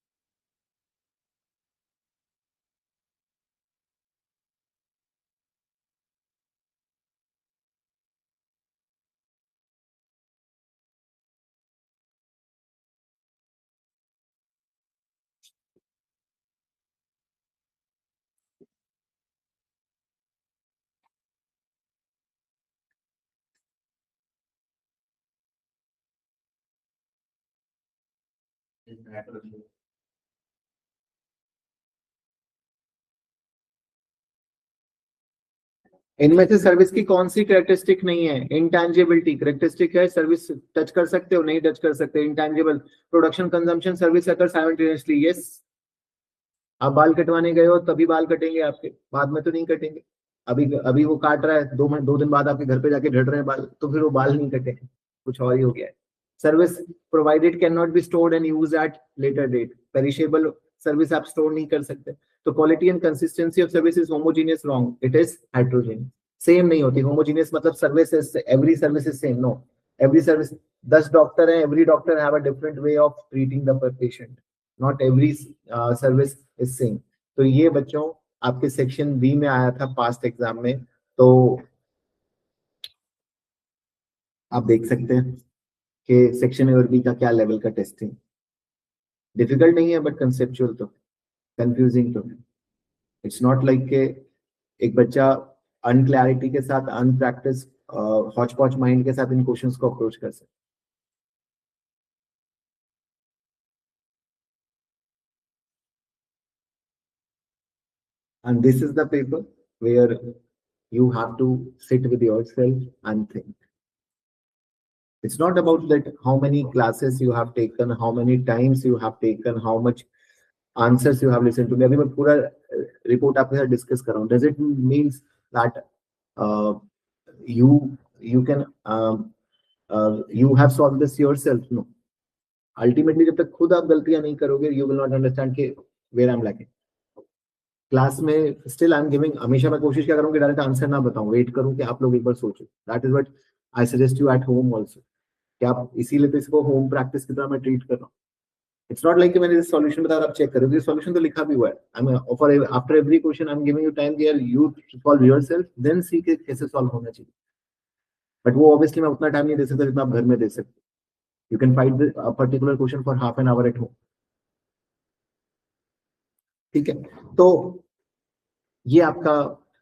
इनमें से सर्विस की कौन सी कैरेक्टरिस्टिक नहीं है? इंटेंजिबिलिटी कैरेक्टरिस्टिक है, सर्विस टच कर सकते हो, नहीं टच कर सकते, intangible. Production, consumption, service occur simultaneously, yes. आप बाल कटवाने गए हो तभी बाल कटेंगे आपके, बाद में तो नहीं कटेंगे। अभी अभी वो काट रहा है, 2 दिन बाद आपके घर पे जाके झड़ रहे हैं बाल, तो फिर वो बाल नहीं कटेंगे, कुछ और ही हो गया है। Service provided can not be stored and used at later date, perishable service आप स्टोर नहीं कर सकते। तो quality and consistency of service is homogeneous, wrong, it is heterogeneous. Same नहीं होती होमोजीनियस, मतलब service is every service is same, no. Every service, 10 doctor हैं, every doctor have a different way of treating the patient, not every service is same. तो ये बच्चों आपके section B में आया था पास्ट एग्जाम में, तो आप देख सकते हैं कि सेक्शन ए और बी का क्या लेवल का टेस्टिंग। डिफिकल्ट नहीं है बट कंसेप्चुअल तो, कंफ्यूजिंग तो। इट्स नॉट लाइक के एक बच्चा अनक्लैरिटी के साथ, अनप्रैक्टिस हॉच पॉच माइंड के साथ इन क्वेश्चंस को अप्रोच कर सकते। And this is the paper where you have to sit with yourself and think. It's not about that how many classes you have taken, how many times you have taken, how much answers you have listened to. अभी मैं पूरा report आपके साथ discuss कर रहा हूँ. Does it means that you can you have solved this yourself? No. Ultimately जब तक खुद आप गलतियां नहीं करोगे, you will not understand कि where I'm lacking. क्लास में स्टिल आई एम गिविंग, हमेशा मैं कोशिश क्या करूँ कि डायरेक्ट आंसर ना बताऊं, वेट करूं कि आप लोग एक बार सोचो। That is what I suggest you at home also, कि आप इसीलिए तो इसको होम प्रैक्टिस की तरह मैं ट्रीट कर रहा हूँ। इट्स नॉट लाइक कि मैंने सॉल्यूशन बताया आप चेक करो, सॉल्यूशन तो लिखा भी हुआ है। I am for after every question I am giving you time here, you solve yourself, then see के कैसे सॉल्व होना चाहिए। बट वो ऑब्वियसली मैं उतना टाइम नहीं दे सकता जितना आप घर में दे सकते। You can find a particular question for half an hour at home, ठीक है। तो ये आपका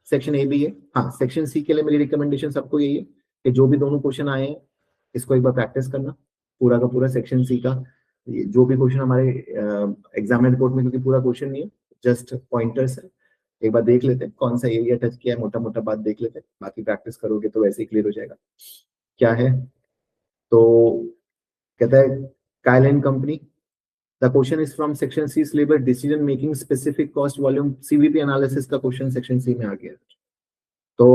सेक्शन ए भी है। हाँ, सेक्शन सी के लिए मेरी रिकमेंडेशन सबको यही है कि जो भी दोनों क्वेश्चन आए हैं इसको एक बार प्रैक्टिस करना, पूरा का पूरा सेक्शन सी का। जो भी क्वेश्चन हमारे एग्जाम रिपोर्ट में, क्योंकि पूरा क्वेश्चन नहीं है, जस्ट पॉइंटर्स है, एक बार देख लेते हैं कौन सा एरिया टच किया है, मोटा मोटा बात देख लेते हैं, बाकी प्रैक्टिस करोगे तो वैसे ही क्लियर हो जाएगा। क्या है तो कहता है Kyle and company, the question is from section C syllabus, decision making specific cost volume CVP analysis का question section C में आ गया। तो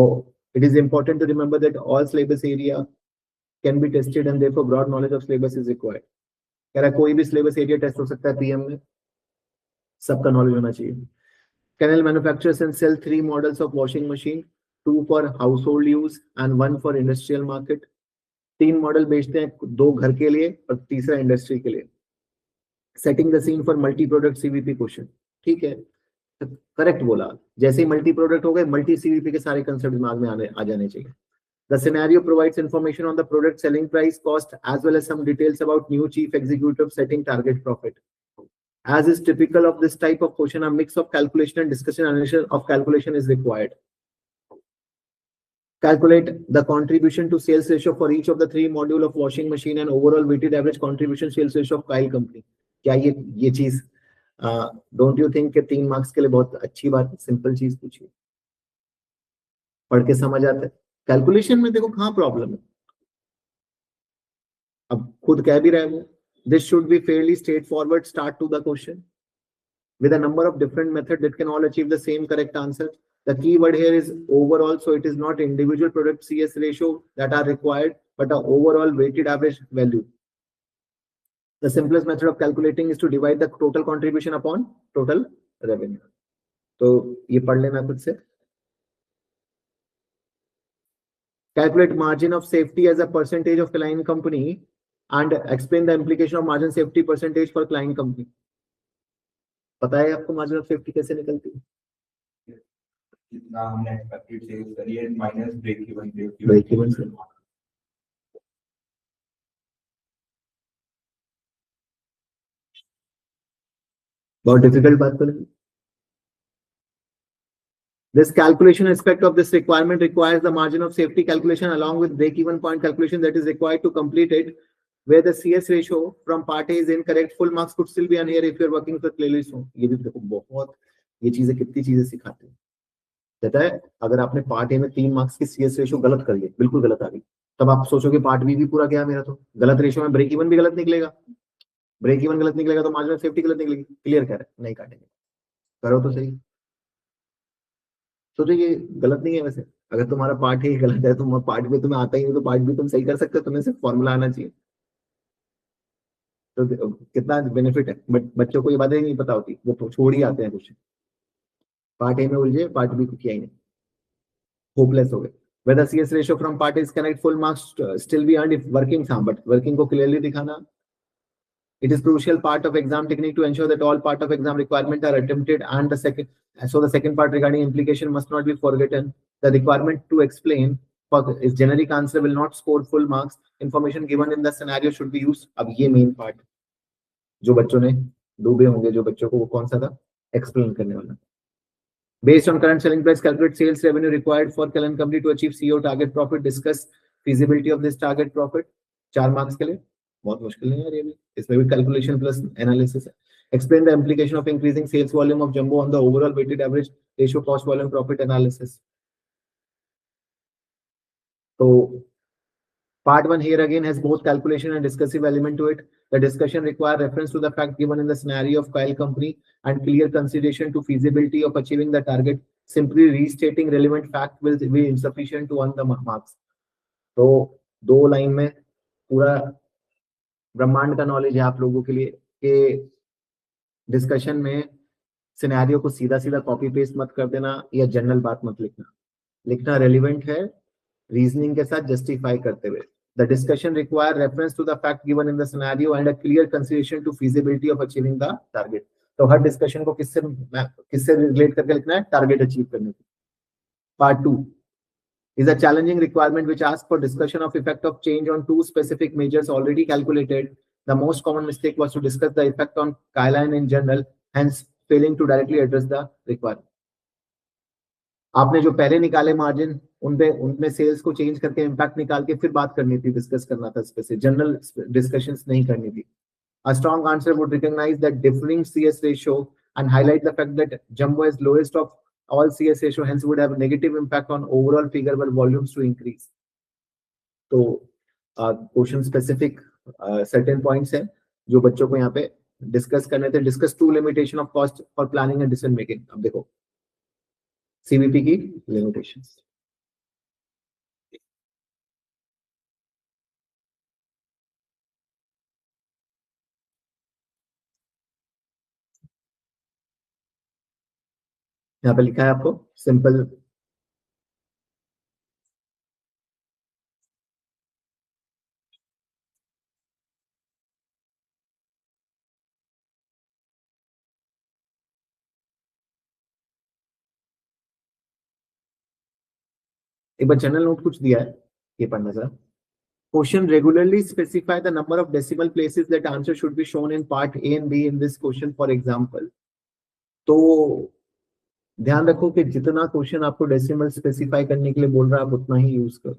it is important to remember that all syllabus area can be tested and therefore broad knowledge of syllabus is required। कह रहा कोई भी syllabus area test हो सकता है पीएम में, सबका नॉलेज होना चाहिए। Canal manufactures and sell 3 models of washing machine, 2 for household use and 1 for industrial market। 3 model बेचते हैं, 2 घर के लिए और तीसरा इंडस्ट्री के लिए। Setting the scene for multi product CVP question, ठीक है, करेक्ट बोला। जैसे ही मल्टी प्रोडक्ट हो गए, मल्टी सीवीपी के सारे कंसेप्ट दिमाग में आ जाने चाहिए। The scenario provides information on the product selling price, cost, as well as some details about new chief executive setting target profit. As is typical of this type of question, a mix of calculation and discussion analysis of calculation is required. Calculate the contribution to sales ratio for each of the 3 module of washing machine and overall weighted average contribution sales ratio of Kyle company. क्या ये चीज don't you think के 3 marks के लिए बहुत अच्छी बात है? सिंपल चीज पूछिए, पढ़ के समझ आता है। कैलकुलेशन में देखो कहाँ प्रॉब्लम है, अब खुद कह भी रहे वो, this should be fairly straightforward start to the question with a number of different methods that can all achieve the same correct answer. The key word here is overall, so it is not individual product CS ratio that are required, but the overall weighted average value. The simplest method of calculating is to divide the total contribution upon total revenue. तो ये पढ़ लेना खुद से। Calculate margin of safety as a percentage of client company and explain the implication of margin safety percentage for client company. पता है आपको margin of safety कैसे निकलती है? जितना हमने एक्सपेक्टेड सेल्स करी है माइनस ब्रेक इवन से। बहुत डिफिकल्ट बात तो नहीं। This calculation aspect of this requirement requires the margin of safety calculation along with break-even point calculation that is required to complete it. where the CS ratio from part A is incorrect, full marks could still be earned here if you are working for clearly shown. ये भी देखो बहुत ये चीजें कितनी चीजें सिखाते हैं। कहता है अगर आपने पार्ट ए में 3 मार्क्स की CS रेशियो गलत कर ली, बिल्कुल गलत आ गई, तब आप सोचोगे पार्ट बी भी पूरा गया मेरा, तो गलत रेशियो में ब्रेक इवन भी गलत निकलेगा, ब्रेक इवन गलत निकलेगा तो मार्जिन ऑफ सेफ्टी गलत निकलेगी। क्लियर कर नहीं काटेंगे, करो तो सही। सोचो ये गलत नहीं है वैसे, अगर तुम्हारा पार्ट ही गलत है, तुम पार्ट भी तुम्हें आता ही नहीं तो पार्ट भी तुम सही कर सकते हो, तुम्हें सिर्फ फॉर्मूला आना चाहिए। तो कितना बेनिफिट है, बट बच्चों को ये बातें नहीं पता होती, वो छोड़ ही आते हैं क्वेश्चन, पार्ट ए में उलझे, पार्ट बी को किया ही नहीं, होपलेस हो गए। Whether CS ratio from part is correct, full marks still be earned if working था, but working को clearly दिखाना। It is crucial part of exam technique to ensure that all part of exam requirement are attempted, and the second part regarding implication must not be forgotten. The requirement to explain for is generic answer will not score full marks. Information given in the scenario should be used. अब ये main part जो बच्चों ने डूबे होंगे, जो बच्चों को वो कौन सा था, एक्सप्लेन करने वाला। Based on current selling price, calculate sales revenue required for Kalyan company to achieve CEO target profit. Discuss feasibility of this target profit. 4 marks के लिए बहुत मुश्किल नहीं है यार, ये भी इसमें भी कैलकुलेशन प्लस एनालिसिस है। Explain the implication of increasing sales volume of Jumbo on the overall weighted average ratio cost volume profit analysis. So part 1 here again has both calculation and discursive element to it. The discussion requires reference to the fact given in the scenario of Kyle company and clear consideration to feasibility of achieving the target. Simply restating relevant fact will be insufficient to earn the marks. तो 2 line में पूरा ब्रह्मांड का knowledge है आप लोगों के लिए कि डिस्कशन में सिनेरियो को सीधा सीधा कॉपी पेस्ट मत कर देना या जनरल बात मत लिखना, लिखना रेलिवेंट है रीजनिंग के साथ जस्टिफाई करते हुए। The discussion require reference to the fact given in the scenario and a clear consideration to feasibility of achieving the target. तो हर डिस्कशन को किससे रिलेट करके लिखना है, टारगेट अचीव करने की। Part 2 is a challenging requirement which asks for discussion of effect of change on 2 specific measures already calculated. The most common mistake was to discuss the effect on Kyline in general, hence failing to directly address the requirement. आपने जो पहले निकाले margin उनमें sales को change करके impact निकाल के फिर बात करनी थी, डिस्कस करना था, स्पेसिफिक जनरल डिस्कशंस नहीं करनी थी। A strong answer would recognize that differing CS ratio and highlight the fact that Jumbo is lowest of all CS ratio, hence would have a negative impact on overall figure but volumes to increase. तो question specific certain points हैं जो बच्चों को यहाँ पे discuss करने थे। Discuss 2 limitation of cost for planning and decision making. अब देखो सीवीपी की लिमिटेशंस, यहाँ पे लिखा है आपको सिंपल एक बार जनरल नोट कुछ दिया है, ये पढ़ना जरा। Question regularly specify the number of decimal places that answer should be shown in part A and B in this question, for example. तो ध्यान रखो कि जितना क्वेश्चन आपको डेसिमल स्पेसिफाई करने के लिए बोल रहा है आप उतना ही यूज करो।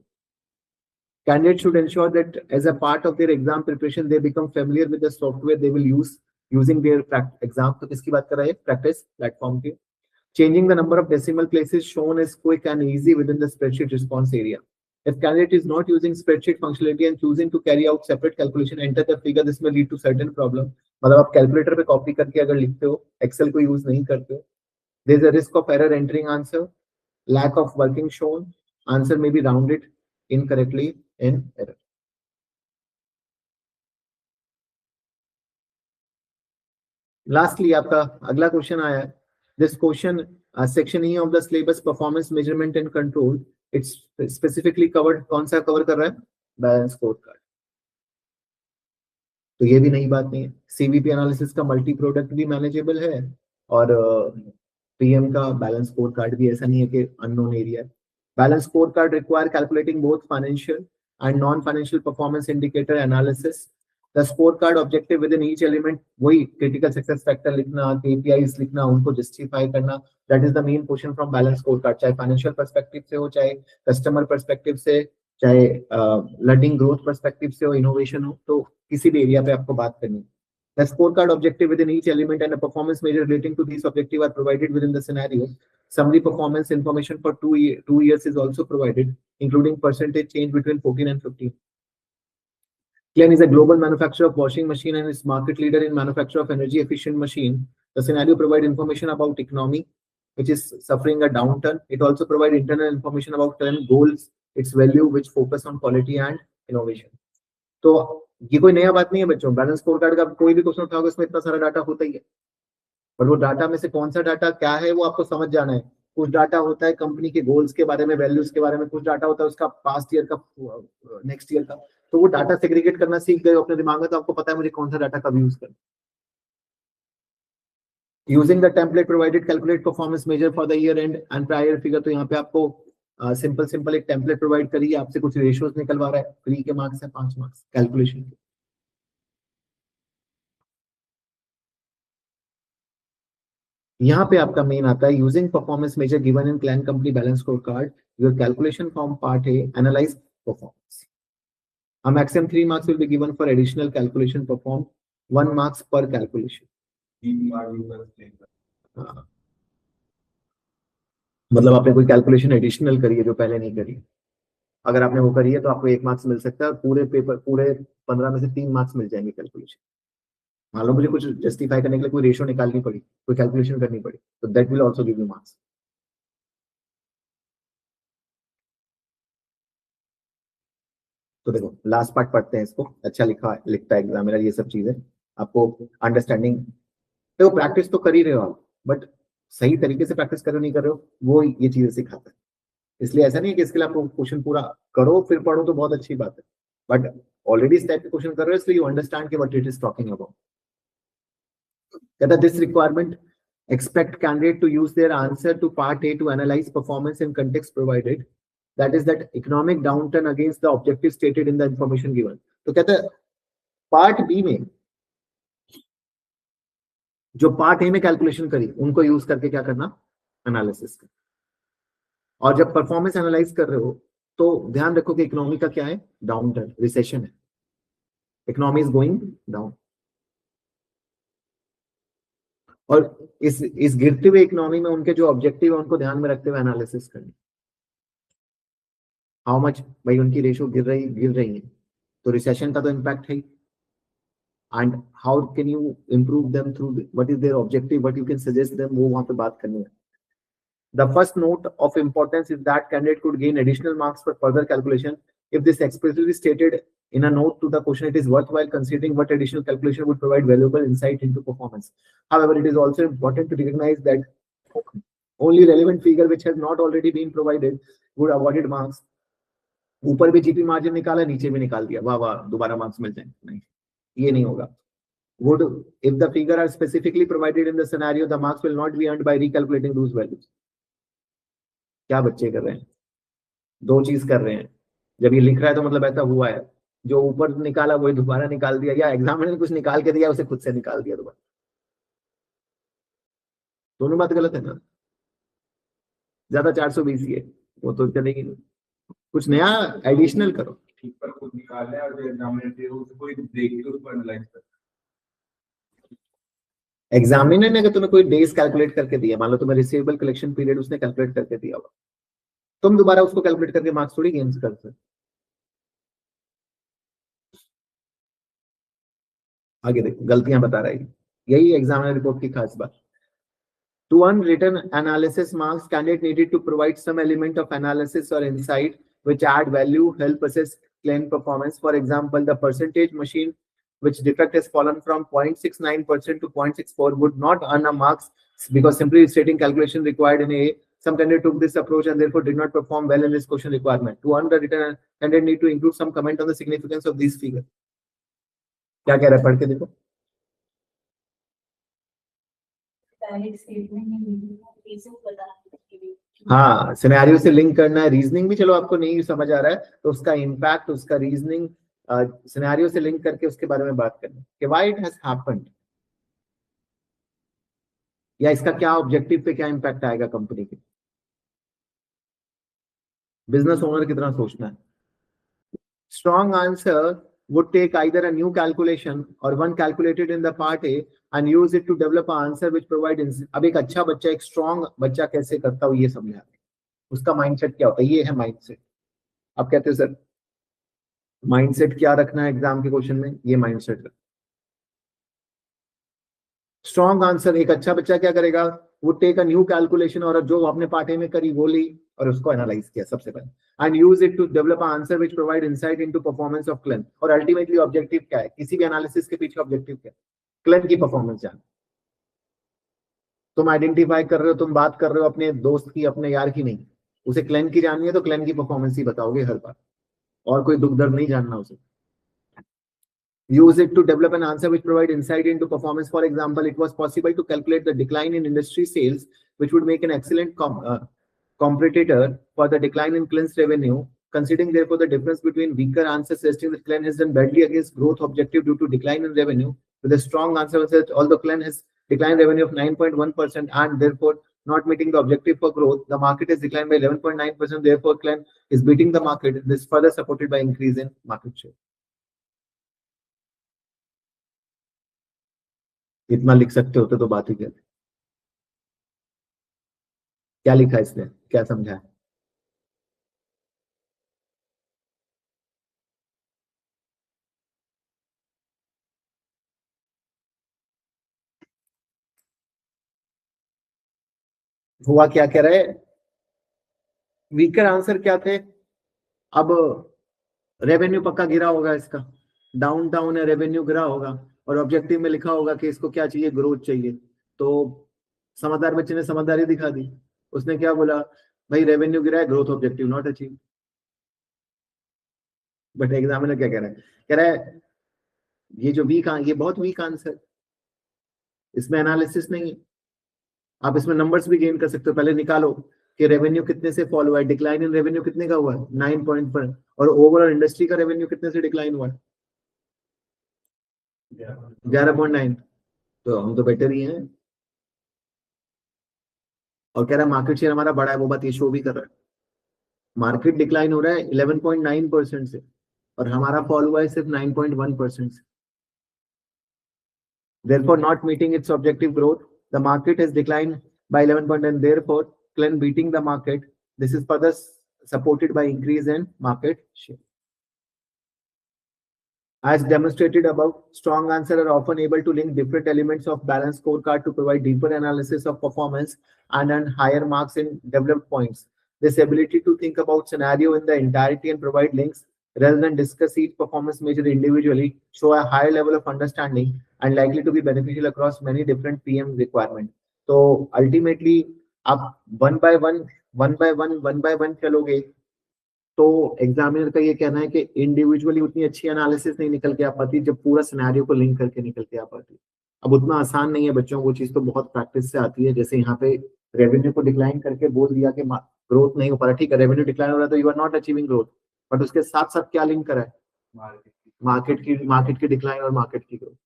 Candidates should ensure that as a part of their exam preparation they become familiar with the software they will use using their exam। तो किसकी बात कर रहा है, प्रैक्टिस प्लेटफॉर्म की। Changing the number of decimal places shown is quick and easy within the spreadsheet response area. If candidate is not using spreadsheet functionality and choosing to carry out separate calculation, enter the figure, this may lead to certain problem. मतलब आप calculator पे copy करके अगर लिखते हो, Excel को use नहीं करते हो, there is a risk of error entering answer, lack of working shown, answer may be rounded incorrectly in error. Lastly आपका अगला क्वेश्चन आया है। This question, section E of the syllabus performance measurement and control, it's specifically covered, कौन सा cover कर रहा है, balance score card. तो ये भी नई बात नहीं है। सीवीपी एनालिसिस का मल्टी प्रोडक्ट भी मैनेजेबल है और पीएम का बैलेंस स्कोर कार्ड भी ऐसा नहीं है कि अननोन एरिया है। Balance score card require calculating both financial and non financial performance indicator analysis. The scorecard objective within each element, वही critical success factor लिखना, KPIs लिखना, उनको justify करना, that is the main portion from balance scorecard, चाहे financial perspective से हो, चाहे customer perspective से, चाहे लर्निंग ग्रोथ पर्सपेक्टिव से हो, इनोवेशन हो, तो किसी भी एरिया पे आपको बात करनी है. The scorecard objective within each element and a performance measure relating to these objectives are provided within the scenario. Summary performance information for 2 years is also provided, including percentage change between 14 and 15. Glen is a global manufacturer of washing machine and is market leader in manufacture of energy efficient machine. The scenario provides information about economy, which is suffering a downturn. It also provides internal information about current goals, its value, which focus on quality and innovation. तो ये कोई नया बात नहीं है बच्चों. Balance score card का कोई भी क्वेश्चन उठाओगे उसमें इतना सारा डाटा होता ही है, पर वो डाटा में से कौन सा डाटा क्या है वो आपको समझ जाना है. कुछ डाटा होता है कंपनी के गोल्स के बारे में, वैल्यूज के बारे में, कुछ डाटा होता है उसका पास्ट ईयर का, नेक्स्ट ईयर का. तो वो डाटा सेग्रीगेट करना सीख गए अपने दिमाग में, तो आपको पता है मुझे कौन सा डाटा कब यूज करना. Using the template provided calculate performance measure for the year end and prior figure. तो यहाँ पे आपको सिंपल एक टेम्पलेट प्रोवाइड करिए, आपसे कुछ रेशियोज निकलवा रहा है, 3 के मार्क्स है, 5 मार्क्स कैलकुलेशन के. यहाँ पे आपका मेन आता है using performance measure given in Klein company balance scorecard, your calculation from part A analyse performance. A maximum 3 marks will be given for additional calculation performed, 1 marks per calculation. मतलब आपने कोई calculation additional करी है जो पहले नहीं करी, अगर आपने वो करी है तो आपको 1 मार्क्स मिल सकता है, और पूरे पेपर पूरे 15 में से 3 मार्क्स मिल जाएंगे कैलकुलेशन. मान लो मुझे कुछ जस्टिफाई करने के लिए कोई रेशियो निकालनी पड़ी, कोई कैलकुलेशन करनी पड़ी, तो that will also give you marks. तो देखो लास्ट पार्ट पढ़ते हैं इसको. अच्छा लिखता है एग्जामिनर ये सब चीजें, आपको अंडरस्टैंडिंग. देखो प्रैक्टिस तो कर ही रहे हो आप, बट सही तरीके से प्रैक्टिस कर रहे हो नहीं कर रहे हो वो ये चीजें सिखाता है. इसलिए ऐसा नहीं है कि इसके लिए आपको क्वेश्चन पूरा करो फिर पढ़ो तो बहुत अच्छी बात है, बट ऑलरेडी इस टाइप के क्वेश्चन कर रहे हो इसलिए यू अंडरस्टैंड कि what it is talking about. कहता this requirement expect candidate to use their answer to part A to analyze performance in context provided, that is that economic downturn against the objective stated in the information given. तो कहता है part B में जो part A में calculation करी उनको use करके क्या करना, एनालिसिस करना. और जब परफॉर्मेंस एनालाइज कर रहे हो तो ध्यान रखो कि इकोनॉमी का क्या है, डाउनटर्न, रिसेशन है, इकोनॉमी इज गोइंग डाउन. और इस गिरते हुए इकोनॉमी में उनके जो ऑब्जेक्टिव है उनको ध्यान में रखते हुए एनालिसिस करनी. हाउ मच भाई उनकी रेशो गिर रही है तो रिसेशन का तो इम्पैक्ट है. And how can you improve them through what is there objective, what you can suggest them, वो वहां पे बात करनी है. The first note of importance is that candidate could gain additional marks for further calculation if this explicitly stated in a note to the question. It is worthwhile considering what additional calculation would provide valuable insight into performance. However, it is also important to recognize that only relevant figure which has not already been provided would awarded marks. ऊपर भी GP margin निकाला, नीचे भी निकाल दिया, वाह वाह दोबारा मार्क्स मिल जाएंगे, नहीं ये नहीं होगा. Would if the figure are specifically provided in the scenario, the marks will not be earned by recalculating those values. क्या बच्चे कर रहे हैं, दो चीज कर रहे हैं. जब ये लिख रहा है तो मतलब ऐसा हुआ है, जो ऊपर निकाला वही दोबारा निकाल दिया, या एग्जामिनर ने कुछ निकाल के दिया उसे खुद से निकाल दिया दोबारा. दोनों बात गलत है ना. ज्यादा 420 ही है वो तो चलेगी नहीं, कुछ नया एडिशनल करो. ठीक पर खुद निकाल है और जो एग्जामिनर थे उसको देख के उसको एनालाइज कर. एग्जामिनर ने अगर तुम्हें कोई डेज कैलकुलेट करके दिया, मान लो तुम्हें रिसीवेबल कलेक्शन पीरियड उसने कैलकुलेट करके दिया हुआ, तुम दोबारा उसको कैलकुलेट करके मार्क्स थोड़ी गेम्स कर सकते. आगे देखो गलतियां बता रही है, यही एग्जामिनर रिपोर्ट की खास बात. To earn written analysis marks, candidate needed to provide some element of analysis or insight which add value, help assess claim performance. For example, the percentage machine which defect has fallen from 0.69% to 0.64 would not earn a marks because simply stating calculation required in A. Some candidate took this approach and therefore did not perform well in this question requirement. To earn the written, candidate need to include some comment on the significance of these figures. क्या कह रहा है पढ़ के देखो. हाँ scenario से link करना है, रीजनिंग भी चलो आपको नहीं समझ आ रहा है तो उसका इम्पैक्ट, उसका रीजनिंग सिनेरियो से लिंक करके उसके बारे में बात करना कि व्हाई इट हैज हैपेंड, या इसका क्या ऑब्जेक्टिव पे क्या इम्पैक्ट आएगा कंपनी के. बिजनेस ओनर कितना सोचना है, Strong answer would take either a new calculation or one calculated in the part A and use it to develop an answer which provides. अब एक अच्छा बच्चा, एक strong बच्चा कैसे करता हो ये समझा, उसका माइंडसेट क्या होता है, ये है माइंडसेट. आप कहते हो सर माइंडसेट क्या रखना है एग्जाम के क्वेश्चन में, ये माइंडसेट रखना. स्ट्रॉन्ग आंसर, एक अच्छा बच्चा क्या करेगा, वो टेक अ न्यू कैलकुलेशन, और जो आपने पार्ट ए में करी वो ली और उसको एनालाइज किया सबसे पहले, and use it to develop answer which provide insight into performance of Klein. और अल्टीमेटली ऑब्जेक्टिव क्या है, किसी भी एनालिसिस के पीछे ऑब्जेक्टिव क्या है, क्लेन की परफॉर्मेंस जानना. तुम आइडेंटिफाई कर रहे हो, तुम बात कर रहे हो अपने दोस्त की, अपने यार की नहीं, उसे क्लेन की जाननी है तो क्लेन की परफॉर्मेंस ही बताओगे हर बार, और कोई दुख दर्द नहीं जानना उसे. Use it to develop an answer which provide insight into performance. For example, it was possible to calculate the decline in industry sales, which would make an excellent competitor for the decline in Clen's revenue. Considering therefore the difference between weaker answers suggesting that Clen has done badly against growth objective due to decline in revenue, with a strong answer that although Clen has declined revenue of 9.1% and therefore not meeting the objective for growth, the market has declined by 11.9%. Therefore, Clen is beating the market. This is further supported by increase in market share. इतना लिख सकते होते तो बात ही क्या. क्या लिखा इसने, क्या समझा है? हुआ क्या कह रहे, वीकर आंसर क्या थे. अब रेवेन्यू पक्का गिरा होगा इसका, डाउन टाउन है, रेवेन्यू गिरा होगा, और ऑब्जेक्टिव में लिखा होगा कि इसको क्या चाहिए, ग्रोथ चाहिए. तो समझदार बच्चे ने समझदारी दिखा दी, उसने क्या बोला, भाई रेवेन्यू गिरा है, growth objective not achieve. But examiner क्या कह रहा है, कह रहा है ये जो वीक, ये बहुत वीक आंसर, इसमें एनालिसिस नहीं है. आप इसमें नंबर्स भी गेन कर सकते हो. पहले निकालो कि रेवेन्यू कितने से फॉल हुआ है, डिक्लाइन इन रेवेन्यू कितने का हुआ है, 9 पर, और ओवरऑल इंडस्ट्री का रेवेन्यू कितने से डिक्लाइन हुआ है, 11.9. तो हम तो बेटर ही हैं. और कह रहा है मार्केट शेयर हमारा बड़ा है, वो बात ये शो भी कर रहा है. मार्केट डिक्लाइन हो रहा है 11.9% से, और हमारा फॉल हुआ है सिर्फ 9.1% से. Therefore, not meeting its objective growth, the market has declined by 11%. Therefore, Clen beating the market. This is further supported by increase in market share. As demonstrated above, strong answers are often able to link different elements of balanced scorecard to provide deeper analysis of performance and earn higher marks in developed points. This ability to think about scenario in the entirety and provide links rather than discuss each performance measure individually show a higher level of understanding and likely to be beneficial across many different PM requirements. So ultimately, आप one by one चलोगे तो examiner का ये कहना है कि individually उतनी अच्छी एनालिसिस नहीं निकल के आ पाती जब पूरा सिनेरियो को लिंक करके निकल के आ पाती. अब उतना आसान नहीं है बच्चों, वो चीज तो बहुत प्रैक्टिस से आती है. जैसे यहाँ पे रेवेन्यू को डिक्लाइन करके बोल दिया कि ग्रोथ नहीं हो पा रहा, ठीक है, रेवेन्यू डिक्लाइन हो रहा है तो you are not achieving growth, but उसके साथ साथ क्या लिंक करा है, मार्केट की डिक्लाइन और मार्केट की growth.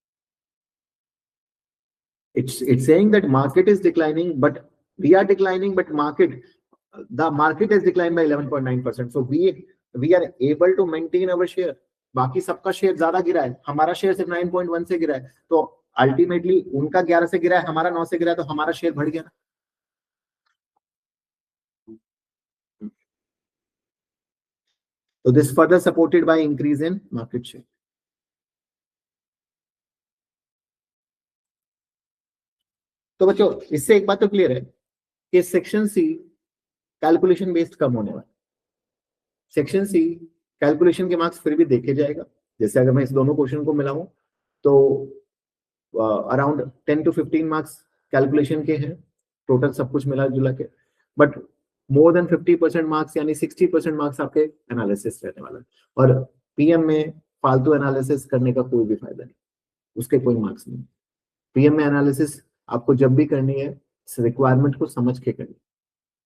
It's saying that market is declining, but we are declining, but the market has declined by 11.9%. So we are able to maintain our share. बाकी सबका शेयर ज्यादा गिरा है, हमारा शेयर सिर्फ 9.1 से गिरा है. तो अल्टीमेटली उनका 11 से गिरा है, हमारा 9 से गिरा है, तो हमारा शेयर बढ़ गया. So this further supported by increase in market share. तो बच्चों इससे एक बात तो क्लियर है कि सेक्शन सी कैलकुलेशन बेस्ड कम होने वाला. सेक्शन सी कैलकुलेशन के मार्क्स फिर भी देखे जाएगा. जैसे अगर मैं इस दोनों क्वेश्चन को मिलाऊं तो अराउंड 10 to 15 मार्क्स कैलकुलेशन के हैं टोटल, सब कुछ मिला जुला के. बट मोर देन 50% मार्क्स यानी 60% मार्क्स आपके एनालिसिस रहने वाला है. और पीएम में फालतू एनालिसिस करने का कोई भी फायदा नहीं, उसके कोई मार्क्स नहीं. पीएम में एनालिसिस आपको जब भी करनी है रिक्वायरमेंट को समझ के करनी.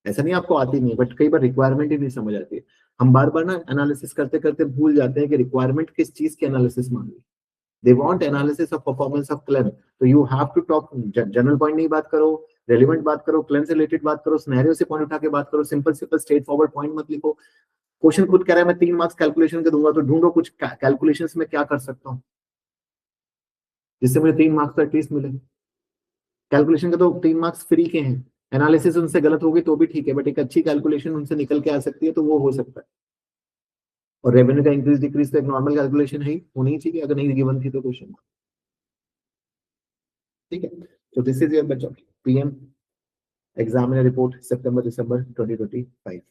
ऐसा नहीं आपको आती नहीं, बट कई बार रिक्वायरमेंट ही नहीं समझ आती है. हम बार बार ना एनालिसिस करते करते भूल जाते हैं कि रिक्वायरमेंट किस चीज की एनालिसिस मांगी. They want analysis of performance of Klein, तो you have to talk general point नहीं बात करो, रेलेवेंट बात करो, क्लेन से रिलेटेड बात करो, सिनेरियो से पॉइंट उठा के बात करो. सिंपल स्ट्रेट फॉरवर्ड पॉइंट मत लिखो. क्वेश्चन खुद कह रहा है मैं 3 मार्क्स कैलकुलेशन का दूंगा, तो ढूंढो कुछ कैलकुलेशंस में क्या कर सकता हूँ जिससे मुझे 3 मार्क्स तो एटलीस्ट मिले। कैलकुलेशन का तो 3 मार्क्स फ्री के हैं, एनालिसिस उनसे गलत होगी तो भी ठीक है, बट एक अच्छी कैलकुलेशन उनसे निकल के आ सकती है तो वो हो सकता है। और रेवेन्यू का इंक्रीज डिक्रीज तो एक नॉर्मल कैलकुलेशन है ही, होनी ही चाहिए, अगर नहीं गिवन थी तो क्वेश्चन। ठीक है, तो दिस इज योर बच्चों पीएम एग्जामिनर रिपोर्ट सितंबर दिसंबर 2025।